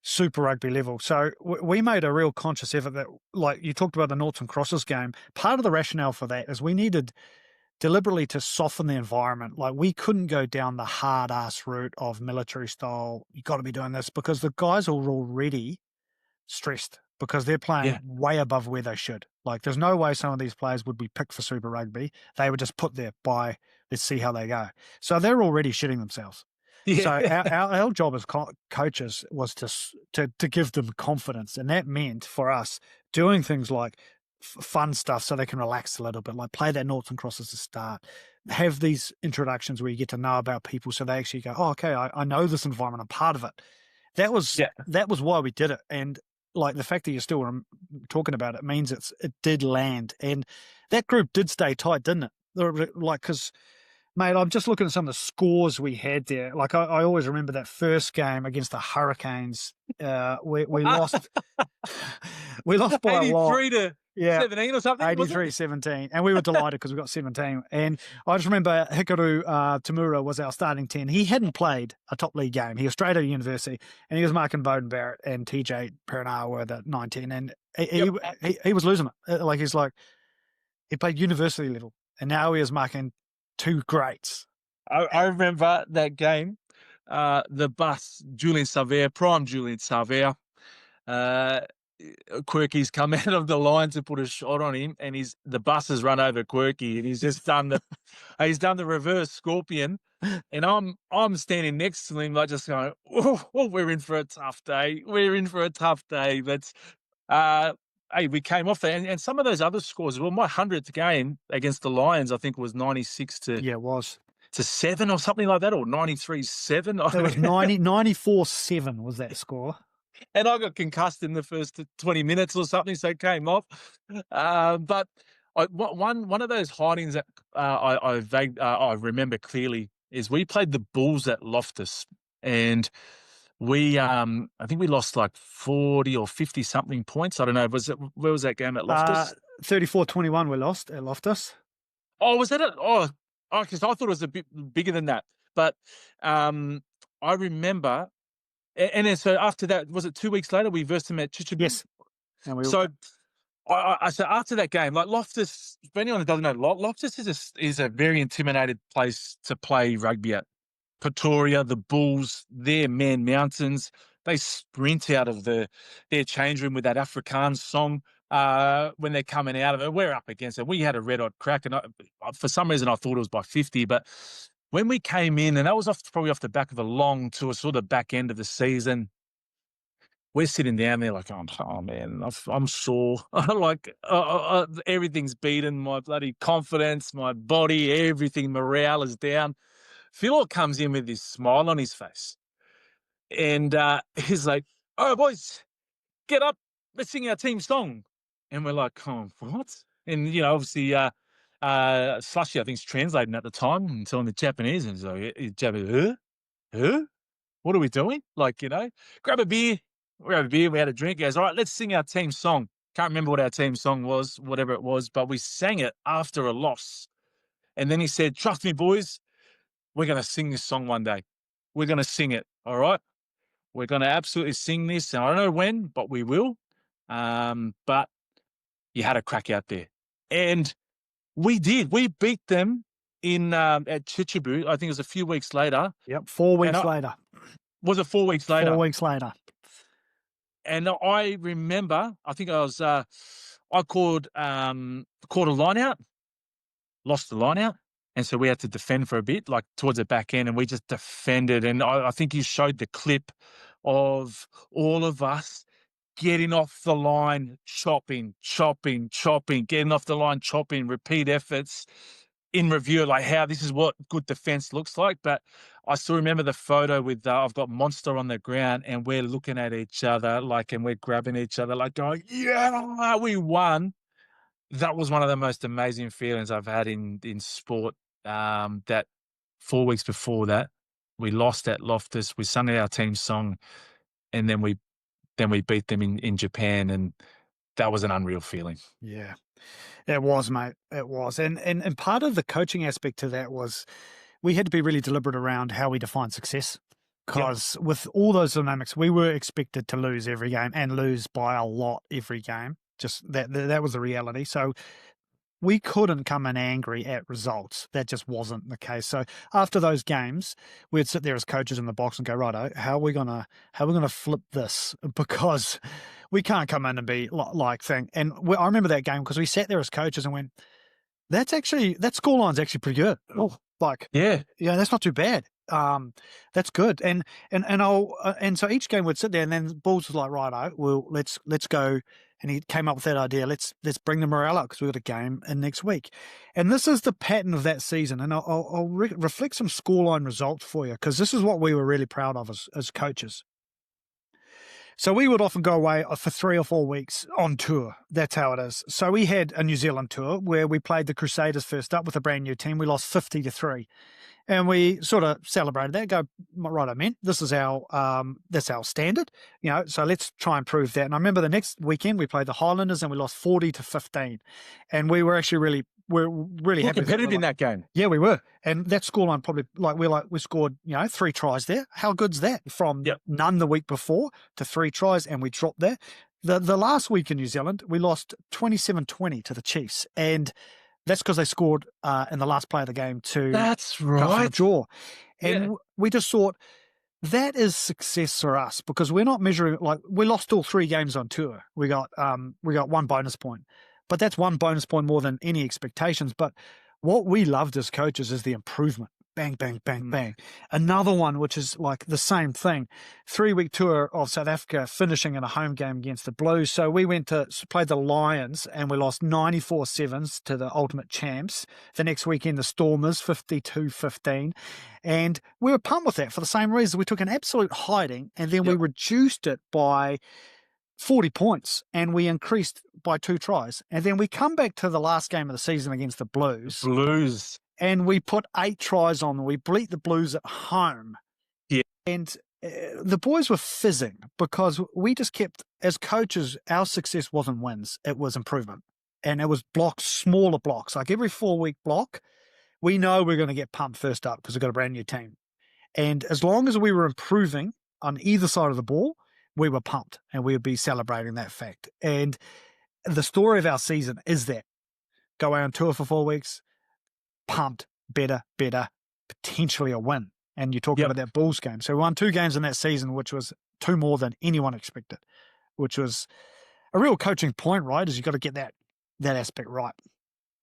Super Rugby level. So we made a real conscious effort that, like you talked about the noughts and crosses game, part of the rationale for that is we needed deliberately to soften the environment. Like we couldn't go down the hard ass route of military style, you got to be doing this, because the guys are already stressed because they're playing Yeah. way above where they should. Like there's no way some of these players would be picked for Super Rugby. They were just put there by, let's see how they go. So they're already shitting themselves. Yeah. So our job as coaches was to give them confidence. And that meant for us doing things like fun stuff so they can relax a little bit, like play that noughts and crosses to start, have these introductions where you get to know about people so they actually go, oh, okay, I know this environment, I'm part of it. That was why we did it. And like the fact that you're still talking about it means it did land. And that group did stay tight, didn't it? Like, because, mate, I'm just looking at some of the scores we had there. Like, I always remember that first game against the Hurricanes. We lost. We lost by a lot. 83 to 17 or something. 83-17. And we were delighted because we got 17. And I just remember Hikaru Tamura was our starting 10. He hadn't played a top league game. He was straight out of university, and he was marking Bowden Barrett and TJ Perenara were the 19. And he was losing it. Like, he played university level, and now he is marking two greats. I remember that game. The bus, prime Julian Savea. Quirky's come out of the line to put a shot on him, and the bus has run over Quirky, and he's just done the reverse scorpion, and I'm standing next to him, like just going, oh, we're in for a tough day. We're in for a tough day. But hey, we came off there, and some of those other scores. Well, my 100th game against the Lions, I think, was 96 to it was to 7 or something like that, or 93-7. It was 94-7 was that score. And I got concussed in the first 20 minutes or something, so it came off. But one of those hidings that I remember clearly is we played the Bulls at Loftus, and we I think we lost like 40 or 50 something points. I don't know. Where was that game at Loftus? 34-21 we lost at Loftus. Oh, was that it? Oh, because I thought it was a bit bigger than that. But I remember. And then so after that, was it 2 weeks later, we versed him at Chichibu? Yes. So so after that game, like Loftus, for anyone that doesn't know, Loftus is a very intimidated place to play rugby at. Pretoria, the Bulls, their Man Mountains, they sprint out of their change room with that Afrikaans song when they're coming out of it. We're up against it. We had a red-hot crack, and for some reason I thought it was by 50, but when we came in, and that was probably off the back of a long tour, sort of back end of the season, we're sitting down there like, oh man, I'm sore. Like everything's beaten, my bloody confidence, my body, everything, morale is down. Phil comes in with this smile on his face, and he's like, "All right, boys, get up, let's sing our team song." And we're like, "Oh, what?" And obviously, Slushy, I think, is translating at the time and telling the Japanese, and he's like, Japanese, huh? What are we doing? Like, grab a beer. We had a beer, we had a drink. He goes, all right, let's sing our team song. Can't remember what our team song was, whatever it was, but we sang it after a loss. And then he said, trust me, boys, we're going to sing this song one day. We're going to sing it, all right? We're going to absolutely sing this. And I don't know when, but we will. But you had a crack out there. And we did. We beat them at Chichibu. I think it was a few weeks later. Yep, 4 weeks later. Was it 4 weeks later? 4 weeks later. And I remember, I think I caught a line out, lost the line out. And so we had to defend for a bit, like towards the back end, and we just defended. And I think you showed the clip of all of us getting off the line, chopping, getting off the line, chopping, repeat efforts in review, like how this is what good defense looks like. But I still remember the photo with, I've got Monster on the ground, and we're looking at each other, like, and we're grabbing each other, like going, yeah, we won. That was one of the most amazing feelings I've had in sport. That 4 weeks before that, we lost at Loftus. We sung our team song, and then then we beat them in Japan, and that was an unreal feeling. Yeah, it was, mate. It was. And part of the coaching aspect to that was we had to be really deliberate around how we define success. Because with all those dynamics, we were expected to lose every game and lose by a lot every game. Just that was the reality. So we couldn't come in angry at results. That just wasn't the case. So after those games, we'd sit there as coaches in the box and go, righto, how are we gonna flip this? Because we can't come in and be like thing. And I remember that game because we sat there as coaches and went, that scoreline's actually pretty good. Oh, yeah, that's not too bad. That's good. And so each game would sit there, and then Bulls was like, righto, well, let's go. And he came up with that idea. Let's bring the morale up because we've got a game in next week. And this is the pattern of that season. And I'll reflect some scoreline results for you because this is what we were really proud of as coaches. So we would often go away for 3 or 4 weeks on tour. That's how it is. So we had a New Zealand tour where we played the Crusaders first up with a brand new team. We lost 50-3. And we sort of celebrated that. Go, right, I meant this is that's our standard, so let's try and prove that. And I remember the next weekend we played the Highlanders and we lost 40-15. And we were actually really happy. Competitive in that game. Yeah, we were. And that scoreline probably we scored, 3 tries there. How good's that? From none the week before to 3 tries, and we dropped there. The last week in New Zealand, we lost 27-20 to the Chiefs. And that's because they scored in the last play of the game to That's right. draw. And we just thought that is success for us because we're not measuring we lost all 3 games on tour. We got 1 bonus point, but that's 1 bonus point more than any expectations. But what we loved as coaches is the improvement. Bang, bang, bang, bang. Another one, which is like the same thing, 3-week tour of South Africa, finishing in a home game against the Blues. So we went to play the Lions and we lost 94-7 to the ultimate champs. The next weekend, the Stormers, 52-15. And we were pumped with that for the same reason. We took an absolute hiding and then we reduced it by 40 points and we increased by 2 tries. And then we come back to the last game of the season against the Blues. And we put 8 tries on them. We beat the Blues at home. Yeah. And the boys were fizzing because we just kept, as coaches, our success wasn't wins. It was improvement. And it was blocks, smaller blocks. Like every 4-week block, we know we're going to get pumped first up because we've got a brand new team. And as long as we were improving on either side of the ball, we were pumped and we would be celebrating that fact. And the story of our season is that go away on tour for 4 weeks, pumped, better, potentially a win. And you talk about that Bulls game. So we won 2 games in that season, which was 2 more than anyone expected, which was a real coaching point, right? Is you've got to get that aspect right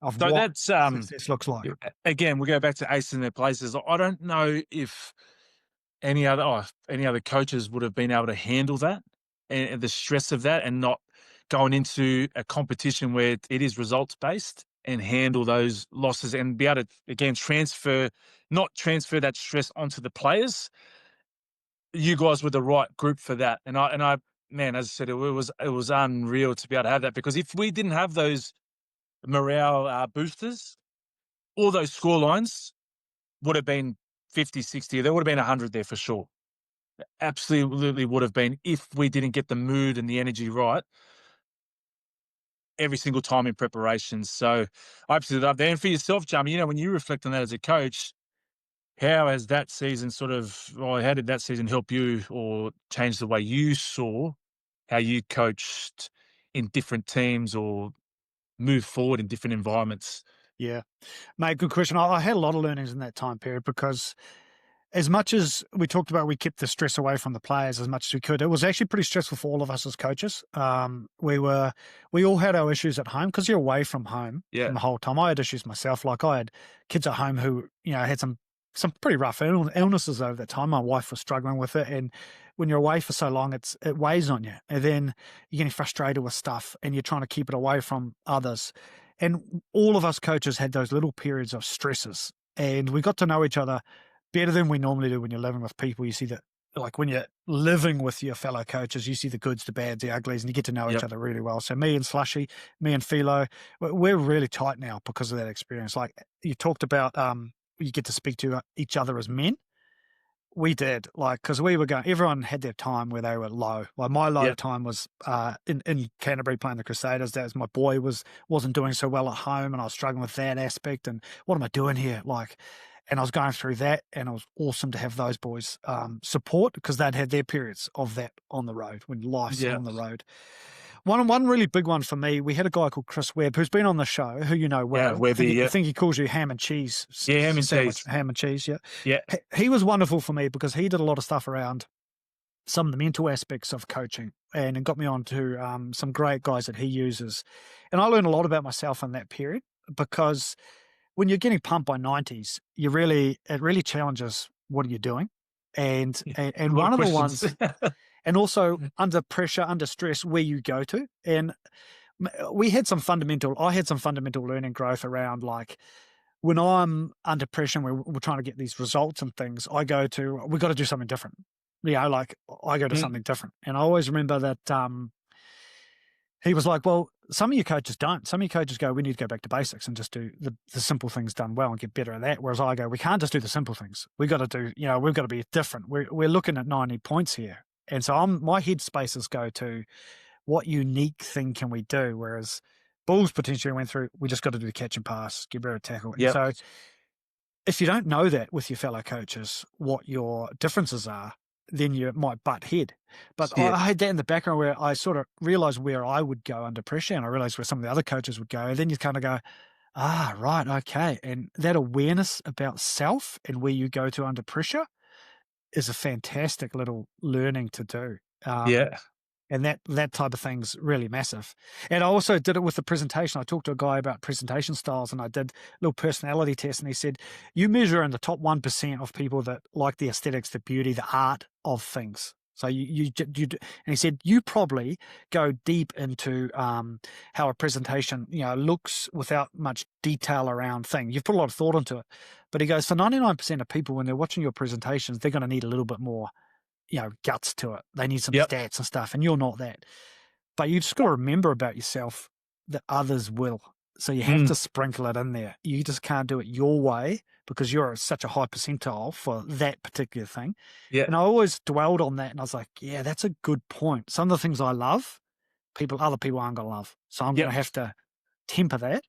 of so what that's success looks like. Again, we go back to aces in their places. I don't know if any other coaches would have been able to handle that and the stress of that and not going into a competition where it is results based and handle those losses and be able to, again, not transfer that stress onto the players. You guys were the right group for that. And I, man, as I said, it was unreal to be able to have that because if we didn't have those morale boosters, all those score lines would have been 50, 60. There would have been 100 there for sure. Absolutely would have been if we didn't get the mood and the energy right every single time in preparation. So I absolutely love that. And for yourself, Jamie, when you reflect on that as a coach, how has that season how did that season help you or change the way you saw how you coached in different teams or move forward in different environments? Yeah, mate, good question. I had a lot of learnings in that time period because as much as we talked about, we kept the stress away from the players as much as we could. It was actually pretty stressful for all of us as coaches. We all had our issues at home because you're away from home from the whole time. I had issues myself. Like I had kids at home who, had some pretty rough illnesses over that time. My wife was struggling with it. And when you're away for so long, it weighs on you. And then you're getting frustrated with stuff and you're trying to keep it away from others. And all of us coaches had those little periods of stresses and we got to know each other better than we normally do when you're living with people. You see that, like when you're living with your fellow coaches, you see the goods, the bads, the uglies, and you get to know each other really well. So me and Slushy, me and Philo, we're really tight now because of that experience. Like you talked about, you get to speak to each other as men. We did, like, because we were going, everyone had their time where they were low. Like, my low Yeah. time was in Canterbury playing the Crusaders. That was, my boy wasn't doing so well at home, and I was struggling with that aspect. And what am I doing here? Like, and I was going through that, and it was awesome to have those boys support, because they'd had their periods of that on the road, when life's Yeah. on the road. One really big one for me, we had a guy called Chris Webb, who's been on the show, who you know well. Yeah, Webby, I think he calls you ham and cheese. Yeah, ham and sandwich, cheese. ham and cheese, yeah. Yeah. He was wonderful for me, because he did a lot of stuff around some of the mental aspects of coaching, and it got me on to some great guys that he uses. And I learned a lot about myself in that period, because when you're getting pumped by 90s, it really challenges what are you doing. And A lot one of the questions. ones, and also under pressure, under stress, where you go to. And I had some fundamental learning growth around, like, when I'm under pressure and we're trying to get these results and things, we've got to do something different. Like, I go to something different. And I always remember that he was like, well, some of your coaches don't. Some of your coaches go, we need to go back to basics and just do the simple things done well and get better at that. Whereas I go, we can't just do the simple things. We've got to be different. We're looking at 90 points here. And so my headspaces go to, what unique thing can we do? Whereas Bulls potentially went through, we just got to do the catch and pass, get better at tackle. And so if you don't know that with your fellow coaches, what your differences are, then you might butt head. But I had that in the background, where I sort of realized where I would go under pressure, and I realized where some of the other coaches would go. And then you kind of go, right, okay. And that awareness about self and where you go to under pressure is a fantastic little learning to do. And that type of thing's really massive. And I also did it with the presentation. I talked to a guy about presentation styles, and I did a little personality test, and he said, you measure in the top 1% of people that like the aesthetics, the beauty, the art of things. So and he said, you probably go deep into how a presentation, looks without much detail around things. You've put a lot of thought into it. But he goes, for 99% of people, when they're watching your presentations, they're going to need a little bit more guts to it. They need some stats and stuff, and you're not that. But you just got to remember about yourself that others will. So you have to sprinkle it in there. You just can't do it your way, because you're such a high percentile for that particular thing. Yeah. And I always dwelled on that, and I was like, yeah, that's a good point. Some of the things I love, other people aren't going to love. So I'm going to have to temper that.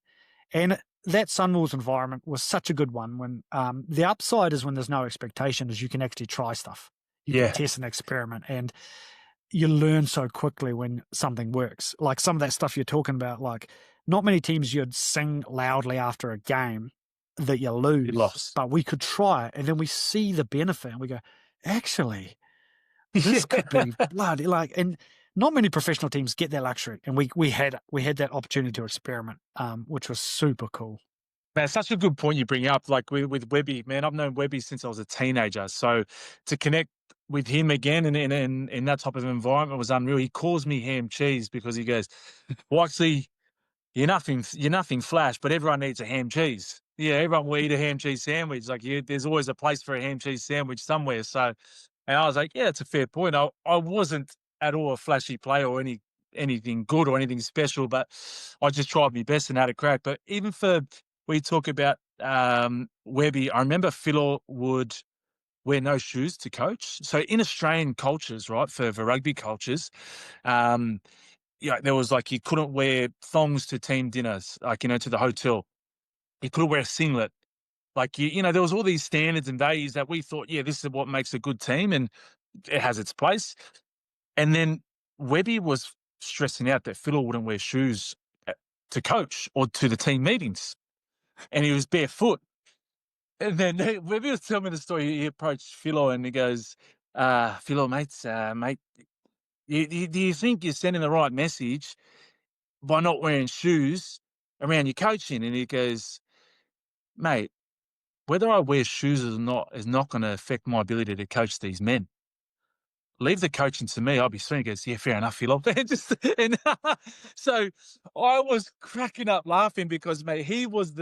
And that Sunwolves environment was such a good one. When the upside is, when there's no expectation, is you can actually try stuff. You can test and experiment, and you learn so quickly when something works. Like some of that stuff you're talking about, like, not many teams you'd sing loudly after a game that you lose. You lost. But we could try it, and then we see the benefit, and we go, actually, this could be bloody, like, and not many professional teams get that luxury. And we had that opportunity to experiment, which was super cool. Man, it's such a good point you bring up. Like with Webby, man, I've known Webby since I was a teenager. So to connect with him again in that type of environment was unreal. He calls me ham cheese, because he goes, well, actually, you're nothing flash, but everyone needs a ham cheese. Yeah, everyone will eat a ham cheese sandwich. Like, there's always a place for a ham cheese sandwich somewhere. So, and I was like, yeah, it's a fair point. I wasn't at all a flashy player or anything good or anything special, but I just tried my best and had a crack. But even we talk about Webby, I remember Philo would wear no shoes to coach. So in Australian cultures, right, for rugby cultures, there was like, you couldn't wear thongs to team dinners, like, to the hotel. You couldn't wear a singlet. Like, there was all these standards and values that we thought, this is what makes a good team, and it has its place. And then Webby was stressing out that Philo wouldn't wear shoes to coach or to the team meetings, and he was barefoot. And then Webby was telling me the story. He approached Philo and he goes, Philo, mate, do you think you're sending the right message by not wearing shoes around your coaching? And he goes, mate, whether I wear shoes or not is not going to affect my ability to coach these men. Leave the coaching to me. I'll be sweet. He goes, yeah, fair enough, Philo. So I was cracking up laughing, because, mate, Webby was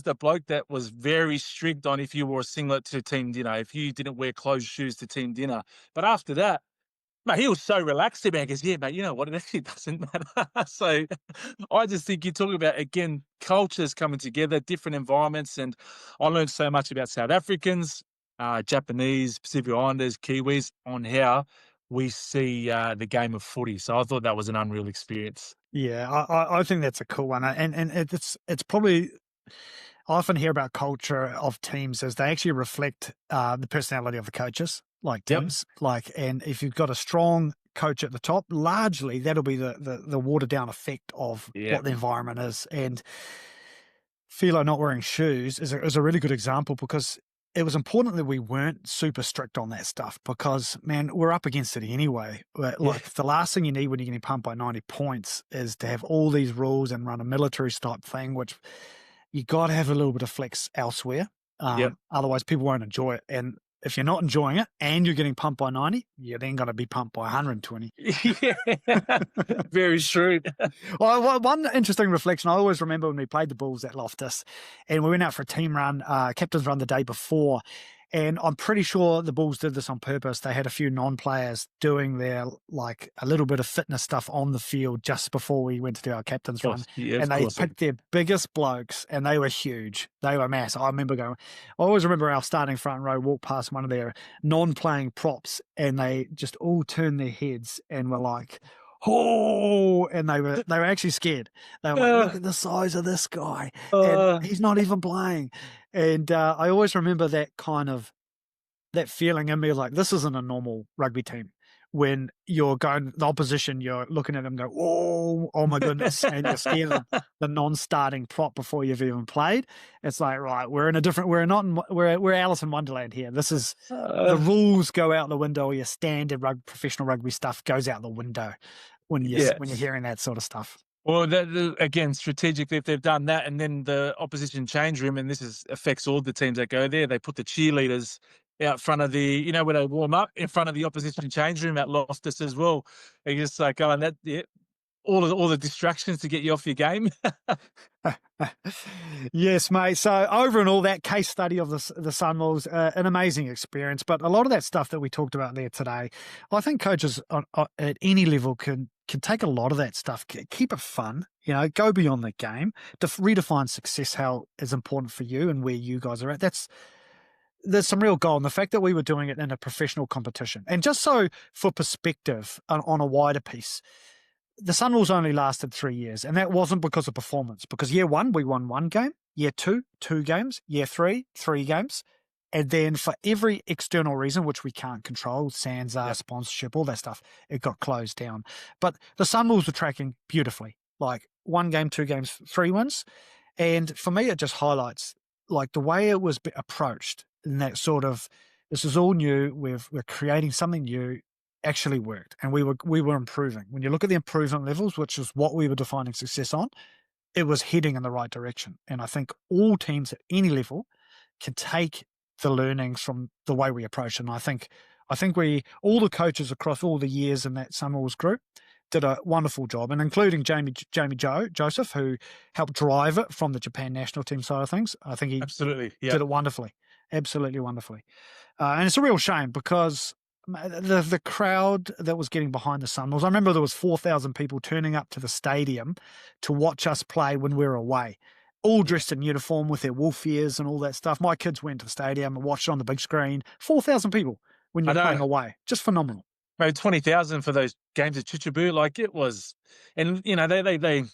the bloke that was very strict on if you wore a singlet to team dinner, if you didn't wear closed shoes to team dinner. But after that, mate, he was so relaxed about it. He goes, yeah, mate, you know what? It actually doesn't matter. So I just think you're talking about, again, cultures coming together, different environments. And I learned so much about South Africans. Japanese, Pacific Islanders, Kiwis on how we see the game of footy. So I thought that was an unreal experience. Yeah, I think that's a cool one, and it's probably I often hear about culture of teams as they actually reflect the personality of the coaches, like Yep. teams, like, and if you've got a strong coach at the top, largely that'll be the watered down effect of Yeah. what the environment is. And Philo not wearing shoes is a really good example because it was important that we weren't super strict on that stuff because, man, we're up against it anyway. Like the last thing you need when you're getting pumped by 90 points is to have all these rules and run a military type thing, which you got to have a little bit of flex elsewhere. Yep. Otherwise, people won't enjoy it. And if you're not enjoying it and you're getting pumped by 90, you're then going to be pumped by 120. Yeah. Very shrewd. Well, one interesting reflection, I always remember when we played the Bulls at Loftus and we went out for a team run, captain's run the day before. And I'm pretty sure the Bulls did this on purpose. They had a few non-players doing their, like, a little bit of fitness stuff on the field just before we went to do our captain's run. Yeah, and they picked their biggest blokes, and they were huge. They were massive. I always remember our starting front row walked past one of their non-playing props, and they just all turned their heads and were like, oh, and they were actually scared. They were like, look at the size of this guy, and he's not even playing. And I always remember that feeling in me like, this isn't a normal rugby team. When you're going the opposition, you're looking at them and go, oh my goodness, and you're scared of the non-starting prop before you've even played. It's like, right, we're Alice in Wonderland here. This is the rules go out the window. Your standard professional rugby stuff goes out the window when you're hearing that sort of stuff. Well, again, strategically, if they've done that, and then the opposition change room, and affects all the teams that go there, they put the cheerleaders out front of the, where they warm up in front of the opposition change room at Loftus as well. They just like going all the distractions to get you off your game. Yes, mate. So over and all, that case study of the Sunwolves, an amazing experience. But a lot of that stuff that we talked about there today, I think coaches at any level can take a lot of that stuff, keep it fun, go beyond the game, to redefine success, how is important for you and where you guys are at. There's some real goal in the fact that we were doing it in a professional competition. And just so for perspective on a wider piece, the Sunwolves only lasted 3 years, and that wasn't because of performance. Because year 1, we won 1 game. Year 2, 2 games. Year 3, 3 games. And then for every external reason, which we can't control, Sansa, sponsorship, all that stuff, it got closed down. But the Sunwolves were tracking beautifully, like 1 game, 2 games, 3 wins. And for me, it just highlights like the way it was approached in that sort of, this is all new, we're creating something new, actually worked. And we were improving. When you look at the improvement levels, which is what we were defining success on, it was heading in the right direction. And I think all teams at any level can take the learnings from the way we approach. And I think all the coaches across all the years in that Sunwolves group did a wonderful job, and including Jamie Joseph, who helped drive it from the Japan national team side of things. I think he did it wonderfully, absolutely wonderfully. And it's a real shame because the crowd that was getting behind the Sunwolves, I remember there was 4,000 people turning up to the stadium to watch us play when we were away, all dressed in uniform with their wolf ears and all that stuff. My kids went to the stadium and watched it on the big screen. 4,000 people when you're playing away. Just phenomenal. Maybe 20,000 for those games at Chichibu. Like it was, and they the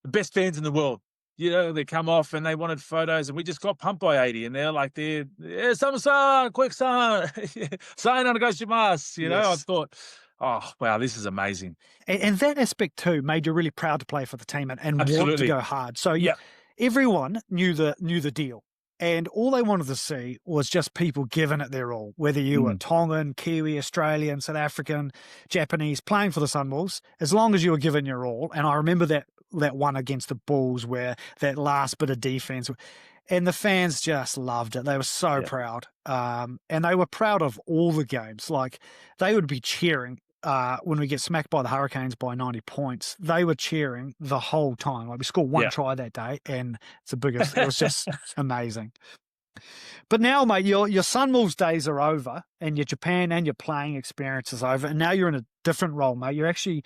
best fans in the world. They come off and they wanted photos, and we just got pumped by 80, and they're like, "Sama-san, quick san, sign on onegaishimasu." I thought, oh wow, this is amazing. And that aspect too made you really proud to play for the team and want to go hard. So everyone knew the deal. And all they wanted to see was just people giving it their all, whether you were Tongan, Kiwi, Australian, South African, Japanese, playing for the Sunwolves, as long as you were giving your all. And I remember that one against the Bulls where that last bit of defense, and the fans just loved it. They were so proud. And they were proud of all the games. Like they would be cheering. When we get smacked by the Hurricanes by 90 points, they were cheering the whole time. Like we scored 1 try that day, and it's the biggest. It was just amazing. But now, mate, your Sunwolves days are over, and your Japan and your playing experience is over, and now you're in a different role, mate. You're actually,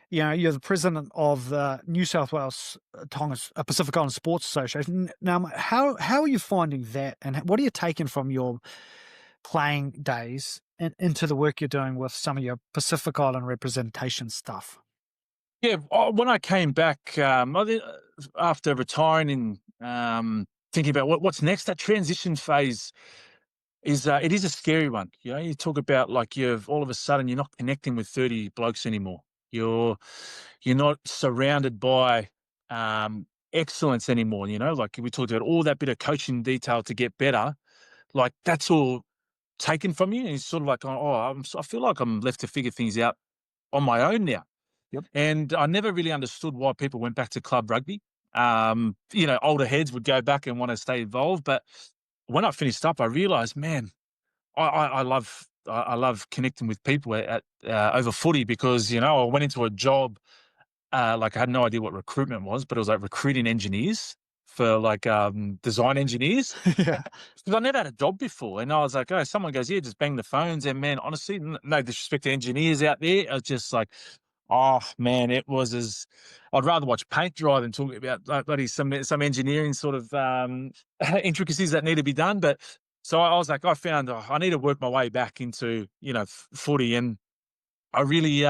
you're the president of the New South Wales Pacific Island Sports Association. Now, how are you finding that, and what are you taking from your playing days into the work you're doing with some of your Pacific Island representation stuff? Yeah, when I came back after retiring and thinking about what's next, that transition phase is it is a scary one. You know, you talk about like you've all of a sudden you're not connecting with 30 blokes anymore. You're not surrounded by excellence anymore. You know, like we talked about all that bit of coaching detail to get better. Like that's all taken from you, and it's sort of like, I feel like I'm left to figure things out on my own now. Yep. And I never really understood why people went back to club rugby. You know, older heads would go back and want to stay involved, but when I finished up, I realised, man, I love connecting with people at over footy because you know I went into a job like I had no idea what recruitment was, but it was like recruiting engineers for like design engineers. Yeah. Because I never had a job before, and I was like, oh, someone goes, yeah, just bang the phones, and man, honestly, no disrespect to engineers out there, I was just like, oh man, it was as I'd rather watch paint dry than talk about like bloody some engineering sort of intricacies that need to be done. But so I was like, I found I need to work my way back into footy, and I really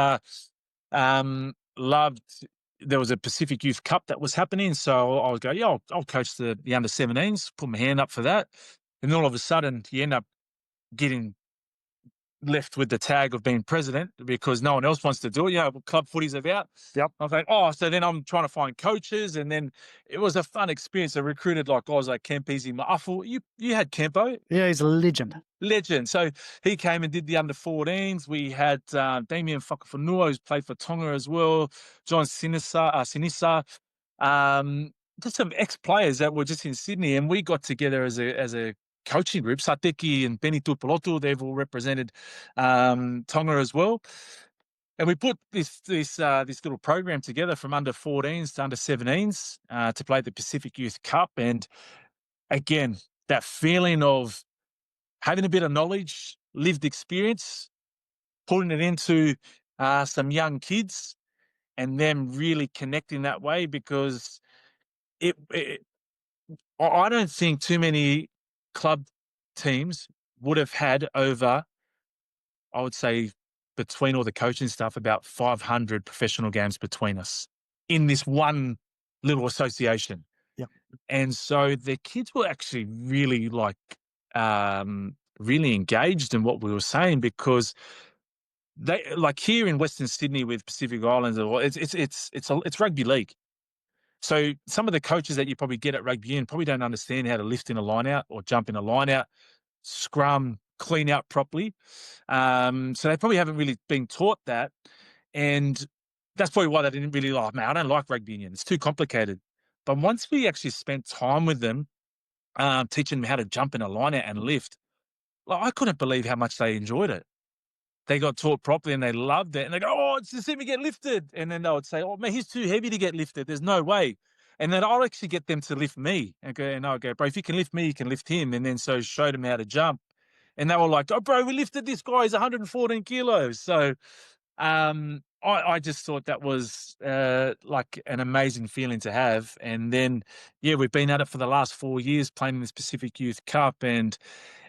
loved. There was a Pacific Youth Cup that was happening, so I was going, yeah, I'll coach the under 17s, put my hand up for that, and then all of a sudden you end up getting left with the tag of being president because no one else wants to do it. You know, what club footy's about. Yep. I was like, oh, so then I'm trying to find coaches, and then it was a fun experience. I recruited like guys like Kempisi Ma'afu. You had Kempo, Yeah, he's a legend. legend. So he came and did the under 14s. We had Damien Whakafanua, who's played for Tonga as well. John Sinisa. Just some ex-players that were just in Sydney, and we got together as a coaching group. Sateki and Benny Tupolotu, they've all represented Tonga as well. And we put this little program together from under 14s to under 17s to play the Pacific Youth Cup. And again, that feeling of having a bit of knowledge, lived experience, putting it into some young kids, and them really connecting that way because I don't think too many club teams would have had over, I would say, between all the coaching stuff, about 500 professional games between us in this one little association. Yep. And so the kids were actually really really engaged in what we were saying because they like here in Western Sydney with Pacific Islands, it's rugby league. So some of the coaches that you probably get at rugby union probably don't understand how to lift in a line out or jump in a line out, scrum, clean out properly. So they probably haven't really been taught that. And that's probably why they didn't really like, man, I don't like rugby union. It's too complicated. But once we actually spent time with them, teaching them how to jump in a line out and lift, like, I couldn't believe how much they enjoyed it. They got taught properly and they loved it. And they go, oh, just see me get lifted. And then they would say, oh, man, he's too heavy to get lifted. There's no way. And then I'll actually get them to lift me. And I'll go, bro, if you can lift me, you can lift him. And then so showed them how to jump. And they were like, oh, bro, we lifted this guy. He's 114 kilos. So I just thought that was like an amazing feeling to have. And then, yeah, we've been at it for the last 4 years playing in this Pacific Youth Cup. And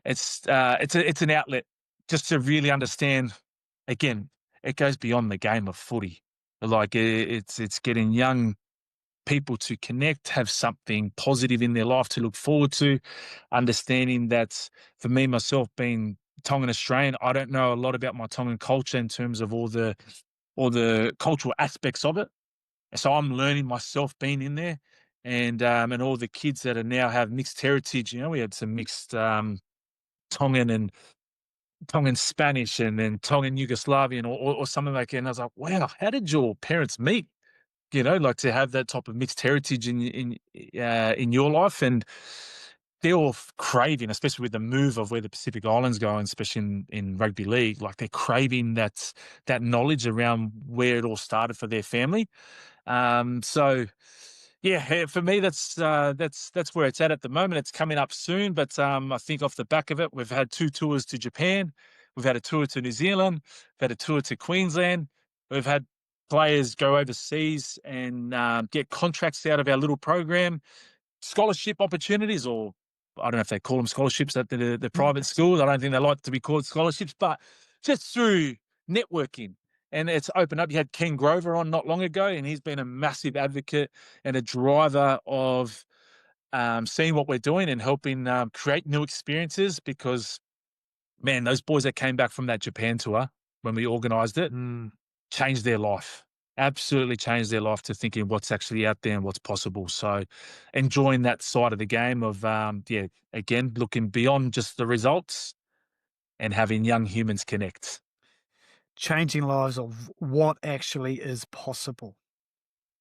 it's an outlet just to really understand, again, it goes beyond the game of footy. Like it's getting young people to connect, have something positive in their life to look forward to, understanding that for me, myself being Tongan Australian, I don't know a lot about my Tongan culture in terms of all the cultural aspects of it. So I'm learning myself being in there and all the kids that are now have mixed heritage. You know, we had some mixed Tongan and Tongan Spanish and then Tongan Yugoslavian or something like that. And I was like, wow, how did your parents meet? You know, like to have that type of mixed heritage in your life. And they're all craving, especially with the move of where the Pacific Islands going, especially in rugby league, like they're craving that knowledge around where it all started for their family. So yeah, for me, that's where it's at the moment. It's coming up soon, but I think off the back of it, we've had 2 tours to Japan, we've had a tour to New Zealand, we've had a tour to Queensland, we've had players go overseas and get contracts out of our little program, scholarship opportunities or I don't know if they call them scholarships at the Mm. private schools. I don't think they like to be called scholarships, but just through networking. And it's opened up. You had Ken Grover on not long ago, and he's been a massive advocate and a driver of seeing what we're doing and helping create new experiences because, man, those boys that came back from that Japan tour when we organized it Mm. changed their life. Absolutely changed their life to thinking what's actually out there and what's possible. So enjoying that side of the game of, again, looking beyond just the results and having young humans connect. Changing lives of what actually is possible.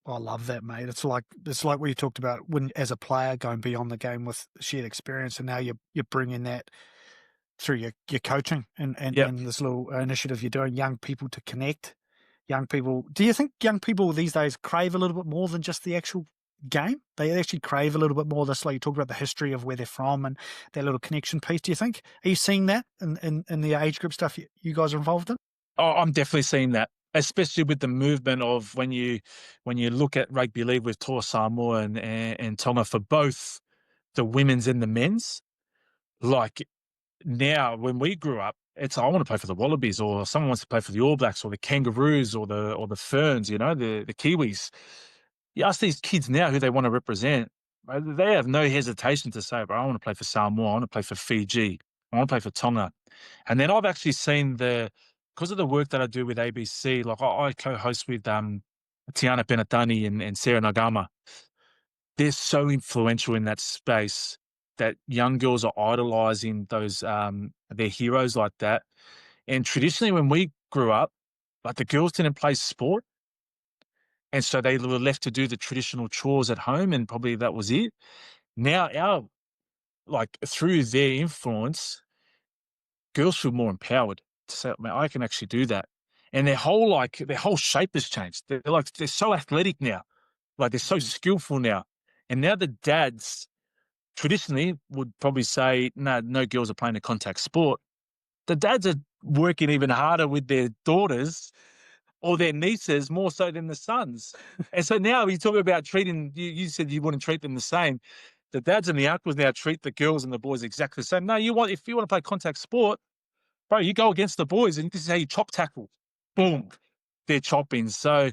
I love that, mate. It's like what you talked about when, as a player, going beyond the game with shared experience, and now you're bringing that through your coaching Yep. and this little initiative you're doing, young people to connect. Young people. Do you think young people these days crave a little bit more than just the actual game? They actually crave a little bit more this, like you talked about the history of where they're from and that little connection piece. Do you think? Are you seeing that in the age group stuff you guys are involved in? Oh, I'm definitely seeing that, especially with the movement of when you look at rugby league with Toa Samoa and Tonga for both the women's and the men's. Like now, when we grew up, it's I want to play for the Wallabies, or someone wants to play for the All Blacks, or the Kangaroos, or the Ferns. The Kiwis. You ask these kids now who they want to represent, right, they have no hesitation to say, "Bro, I want to play for Samoa. I want to play for Fiji. I want to play for Tonga." And then I've actually seen because of the work that I do with ABC, like I co-host with Tiana Penatani and Sarah Nagama. They're so influential in that space that young girls are idolizing those their heroes like that. And traditionally, when we grew up, like the girls didn't play sport, and so they were left to do the traditional chores at home, and probably that was it. Now, through their influence, girls feel more empowered to say, "Man, I can actually do that." And their whole shape has changed. They're so athletic now, like they're so skillful now. And now the dads traditionally would probably say, "No, no girls are playing a contact sport." The dads are working even harder with their daughters or their nieces more so than the sons. And so now we talk about treating, you said you wouldn't treat them the same. The dads and the uncles now treat the girls and the boys exactly the same. No, if you want to play contact sport, bro, you go against the boys and this is how you chop tackle. Boom. They're chopping. So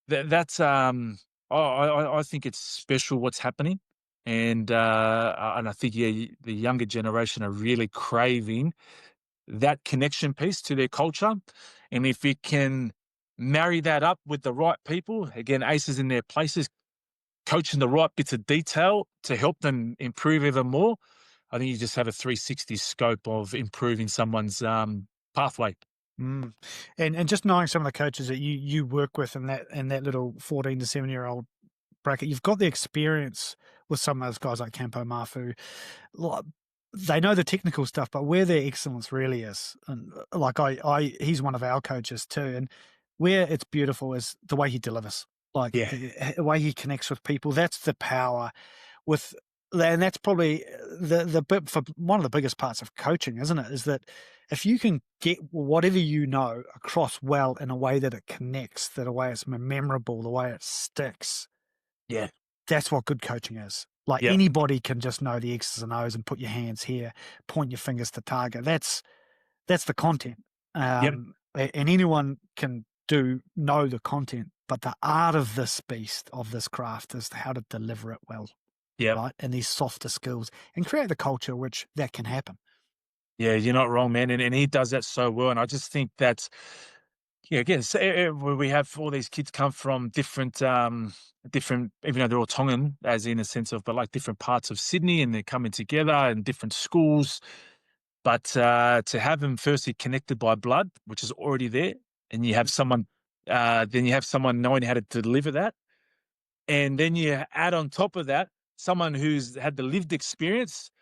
that's I think it's special what's happening. And I think the younger generation are really craving that connection piece to their culture. And if we can marry that up with the right people, again, aces in their places, coaching the right bits of detail to help them improve even more, I think you just have a 360 scope of improving someone's pathway. Mm. And just knowing some of the coaches that you work with in that little 14 to 7-year-old bracket, you've got the experience with some of those guys like Campo Mafu. They know the technical stuff, but where their excellence really is, and like he's one of our coaches too, and where it's beautiful is the way he delivers, like Yeah. the way he connects with people. That's the power with, and that's probably the bit for one of the biggest parts of coaching, isn't it? Is that if you can get whatever you know across well in a way that it connects, that a way it's memorable, the way it sticks, Yeah. that's what good coaching is. Like Yep. anybody can just know the X's and O's and put your hands here, point your fingers to target. That's the content. Yep. And anyone can know the content, but the art of this beast, of this craft, is how to deliver it well. Yep. Right. And these softer skills and create the culture which that can happen. Yeah, you're not wrong, man. And he does that so well. And I just think that's, again, we have all these kids come from different, even though they're all Tongan, as in a sense of, but like different parts of Sydney, and they're coming together in different schools. But to have them firstly connected by blood, which is already there, and you have someone, then you have someone knowing how to deliver that. And then you add on top of that, someone who's had the lived experience.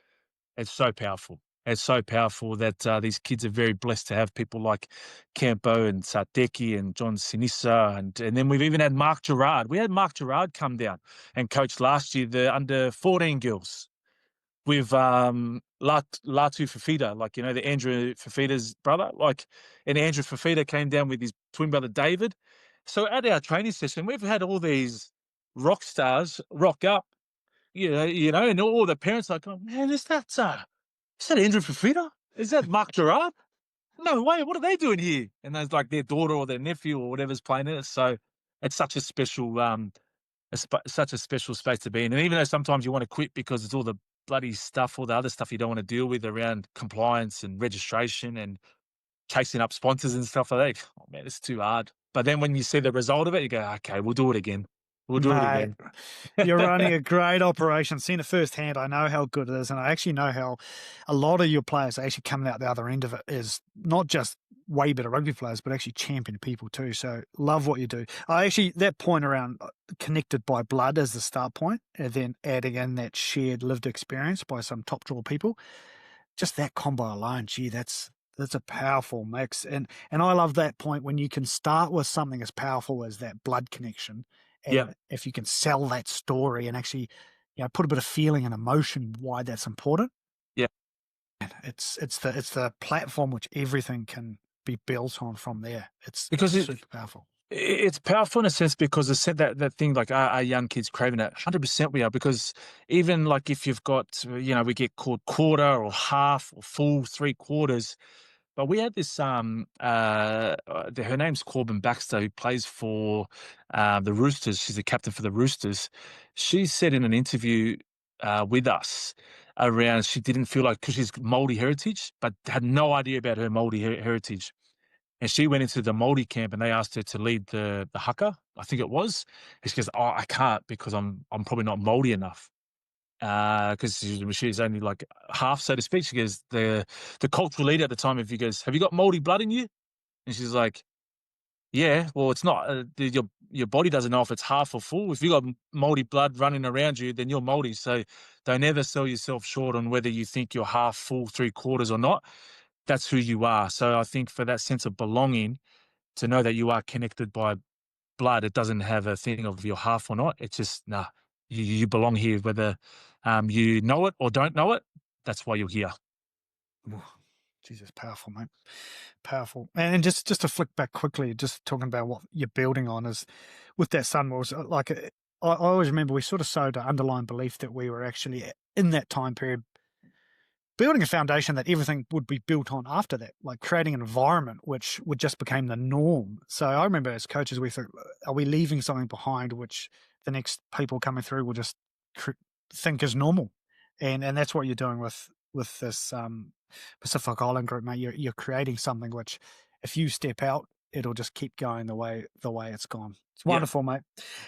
It's so powerful. It's so powerful that these kids are very blessed to have people like Campo and Sateki and John Sinisa. And then we've even had Mark Gerard. We had Mark Gerard come down and coach last year the under 14 girls with Latu Fafita, the Andrew Fafita's brother. And Andrew Fafita came down with his twin brother David. So at our training session, we've had all these rock stars rock up. and all the parents are like, oh, man, is that Andrew Fafita? Is that Mark Gerard? No way. What are they doing here? And there's like their daughter or their nephew or whatever's playing in it. So it's such a special, such a special space to be in. And even though sometimes you want to quit because it's all the bloody stuff, all the other stuff you don't want to deal with around compliance and registration and chasing up sponsors and stuff like that. Oh man, it's too hard. But then when you see the result of it, you go, okay, we'll do it again. We'll do it Mate, again. you're running a great operation. Seen it firsthand. I know how good it is. And I actually know how a lot of your players are actually coming out the other end of it is not just way better rugby players, but actually champion people too. So love what you do. I actually, that point around connected by blood as the start point, and then adding in that shared lived experience by some top draw people, just that combo alone, gee, that's a powerful mix. And I love that point when you can start with something as powerful as that blood connection. And Yeah. if you can sell that story and actually, put a bit of feeling and emotion why that's important. Yeah. It's the platform which everything can be built on from there. It's super powerful. It's powerful in a sense because it's said that thing like our young kids craving it. 100% we are, because even like if you've got, we get called quarter or half or full 3/4. But we had this, her name's Corbin Baxter, who plays for the Roosters. She's the captain for the Roosters. She said in an interview with us around she didn't feel like, because she's Māori heritage, but had no idea about her Māori heritage. And she went into the Māori camp and they asked her to lead the haka, I think it was. And she goes, oh, I can't because I'm probably not Māori enough. Because she's only like half, so to speak. She goes, the cultural leader at the time, if he goes, have you got Māori blood in you? And she's like, yeah, well, it's not, your body doesn't know if it's half or full. If you got Māori blood running around you, then you're Māori. So don't ever sell yourself short on whether you think you're half, full, 3/4 or not. That's who you are. So I think for that sense of belonging, to know that you are connected by blood, it doesn't have a thing of you're half or not. It's just, nah, you belong here, whether you know it or don't know it. That's why you're here. Jesus, powerful, mate. Powerful. And just to flick back quickly, just talking about what you're building on is with that Sunwolves, like I always remember we sort of sowed an underlying belief that we were actually in that time period building a foundation that everything would be built on after that, like creating an environment which would just become the norm. So I remember as coaches, we thought, are we leaving something behind which the next people coming through will just think is normal? And that's what you're doing with this Pacific Island group, mate. You're creating something which, if you step out, it'll just keep going the way it's gone. It's wonderful, mate.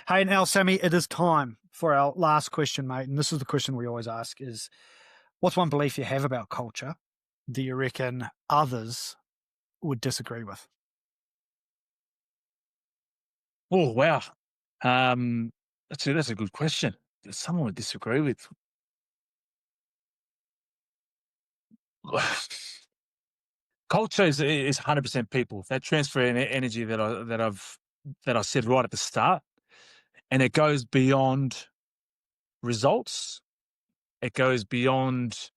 Hey, now, Sammy, it is time for our last question, mate. And this is the question we always ask is, what's one belief you have about culture that you reckon others would disagree with? Oh, wow. That's a good question. That someone would disagree with. Culture is 100% people. That transfer energy that I said right at the start, and it goes beyond results. It goes beyond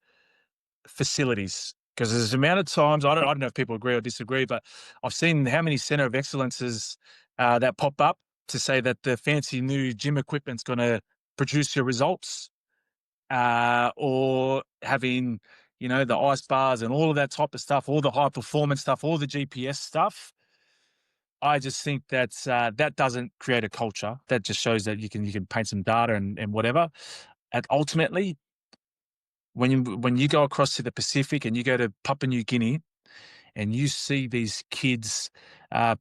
facilities, because there's the amount of times I don't know if people agree or disagree, but I've seen how many center of excellences that pop up to say that the fancy new gym equipment's going to produce your results, or having the ice bars and all of that type of stuff, all the high performance stuff, all the GPS stuff. I just think that's that doesn't create a culture. That just shows that you can paint some data and whatever. And ultimately, when you go across to the Pacific and you go to Papua New Guinea and you see these kids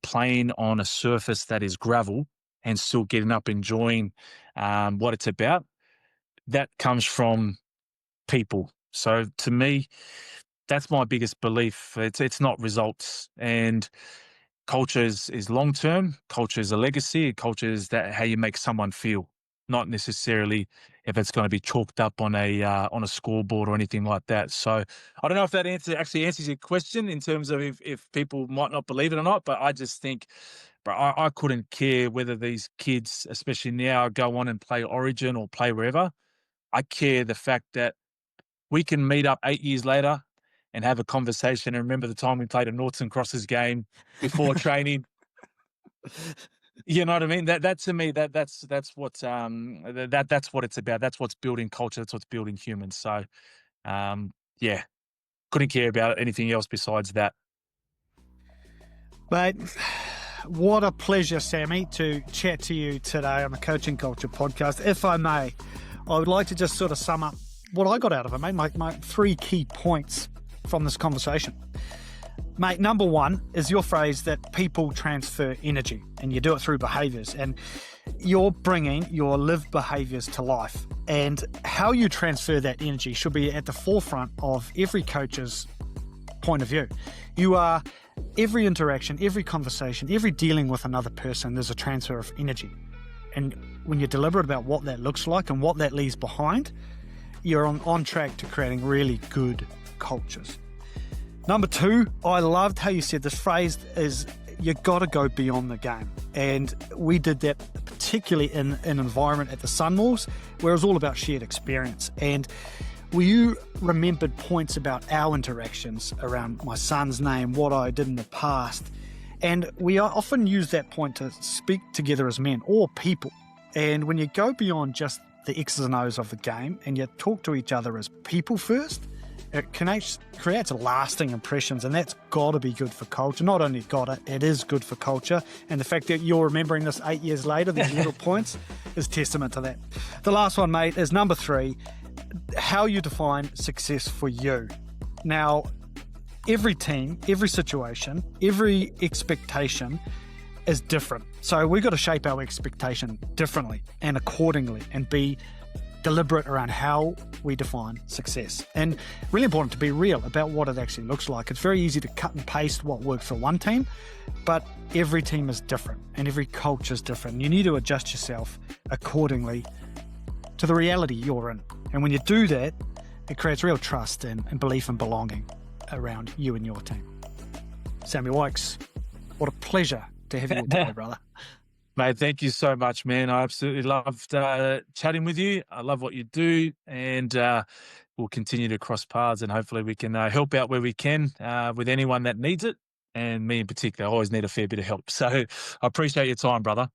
playing on a surface that is gravel and still getting up, enjoying what it's about, that comes from people. So to me, that's my biggest belief. It's not results. And culture is long term. Culture is a legacy. Culture is that how you make someone feel, not necessarily if it's going to be chalked up on a scoreboard or anything like that. So I don't know if that actually answers your question in terms of if people might not believe it or not. But I just think, bro, I couldn't care whether these kids, especially now, go on and play Origin or play wherever. I care the fact that we can meet up 8 years later and have a conversation and remember the time we played a Norton Crosses game before training. You know what I mean? That to me, that's what that's what it's about. That's what's building culture. That's what's building humans. So, yeah, couldn't care about anything else besides that. Mate, what a pleasure, Sammy, to chat to you today on the Coaching Culture podcast. If I may, I would like to just sort of sum up what I got out of it, mate, my 3 key points from this conversation. Mate, number 1 is your phrase that people transfer energy, and you do it through behaviours, and you're bringing your lived behaviours to life, and how you transfer that energy should be at the forefront of every coach's point of view. You are every interaction, every conversation, every dealing with another person, there's a transfer of energy. And when you're deliberate about what that looks like and what that leaves behind, you're on track to creating really good cultures. Number 2, I loved how you said this phrase is you got to go beyond the game. And we did that particularly in an environment at the Sunwolves where it was all about shared experience. And you remembered points about our interactions around my son's name, what I did in the past. And we often use that point to speak together as men or people. And when you go beyond just the X's and O's of the game and you talk to each other as people first, it creates lasting impressions, and that's got to be good for culture. Not only got it, it is good for culture. And the fact that you're remembering this 8 years later, these little points, is testament to that. The last one, mate, is number 3, how you define success for you. Now, every team, every situation, every expectation is different. So we've got to shape our expectation differently and accordingly and be deliberate around how we define success. And really important to be real about what it actually looks like. It's very easy to cut and paste what works for one team, but every team is different and every culture is different. You need to adjust yourself accordingly to the reality you're in. And when you do that, it creates real trust and belief and belonging around you and your team. Sam Wykes, what a pleasure to have you today, brother. Mate, thank you so much, man. I absolutely loved chatting with you. I love what you do, and we'll continue to cross paths, and hopefully we can help out where we can with anyone that needs it. And me in particular, I always need a fair bit of help. So I appreciate your time, brother.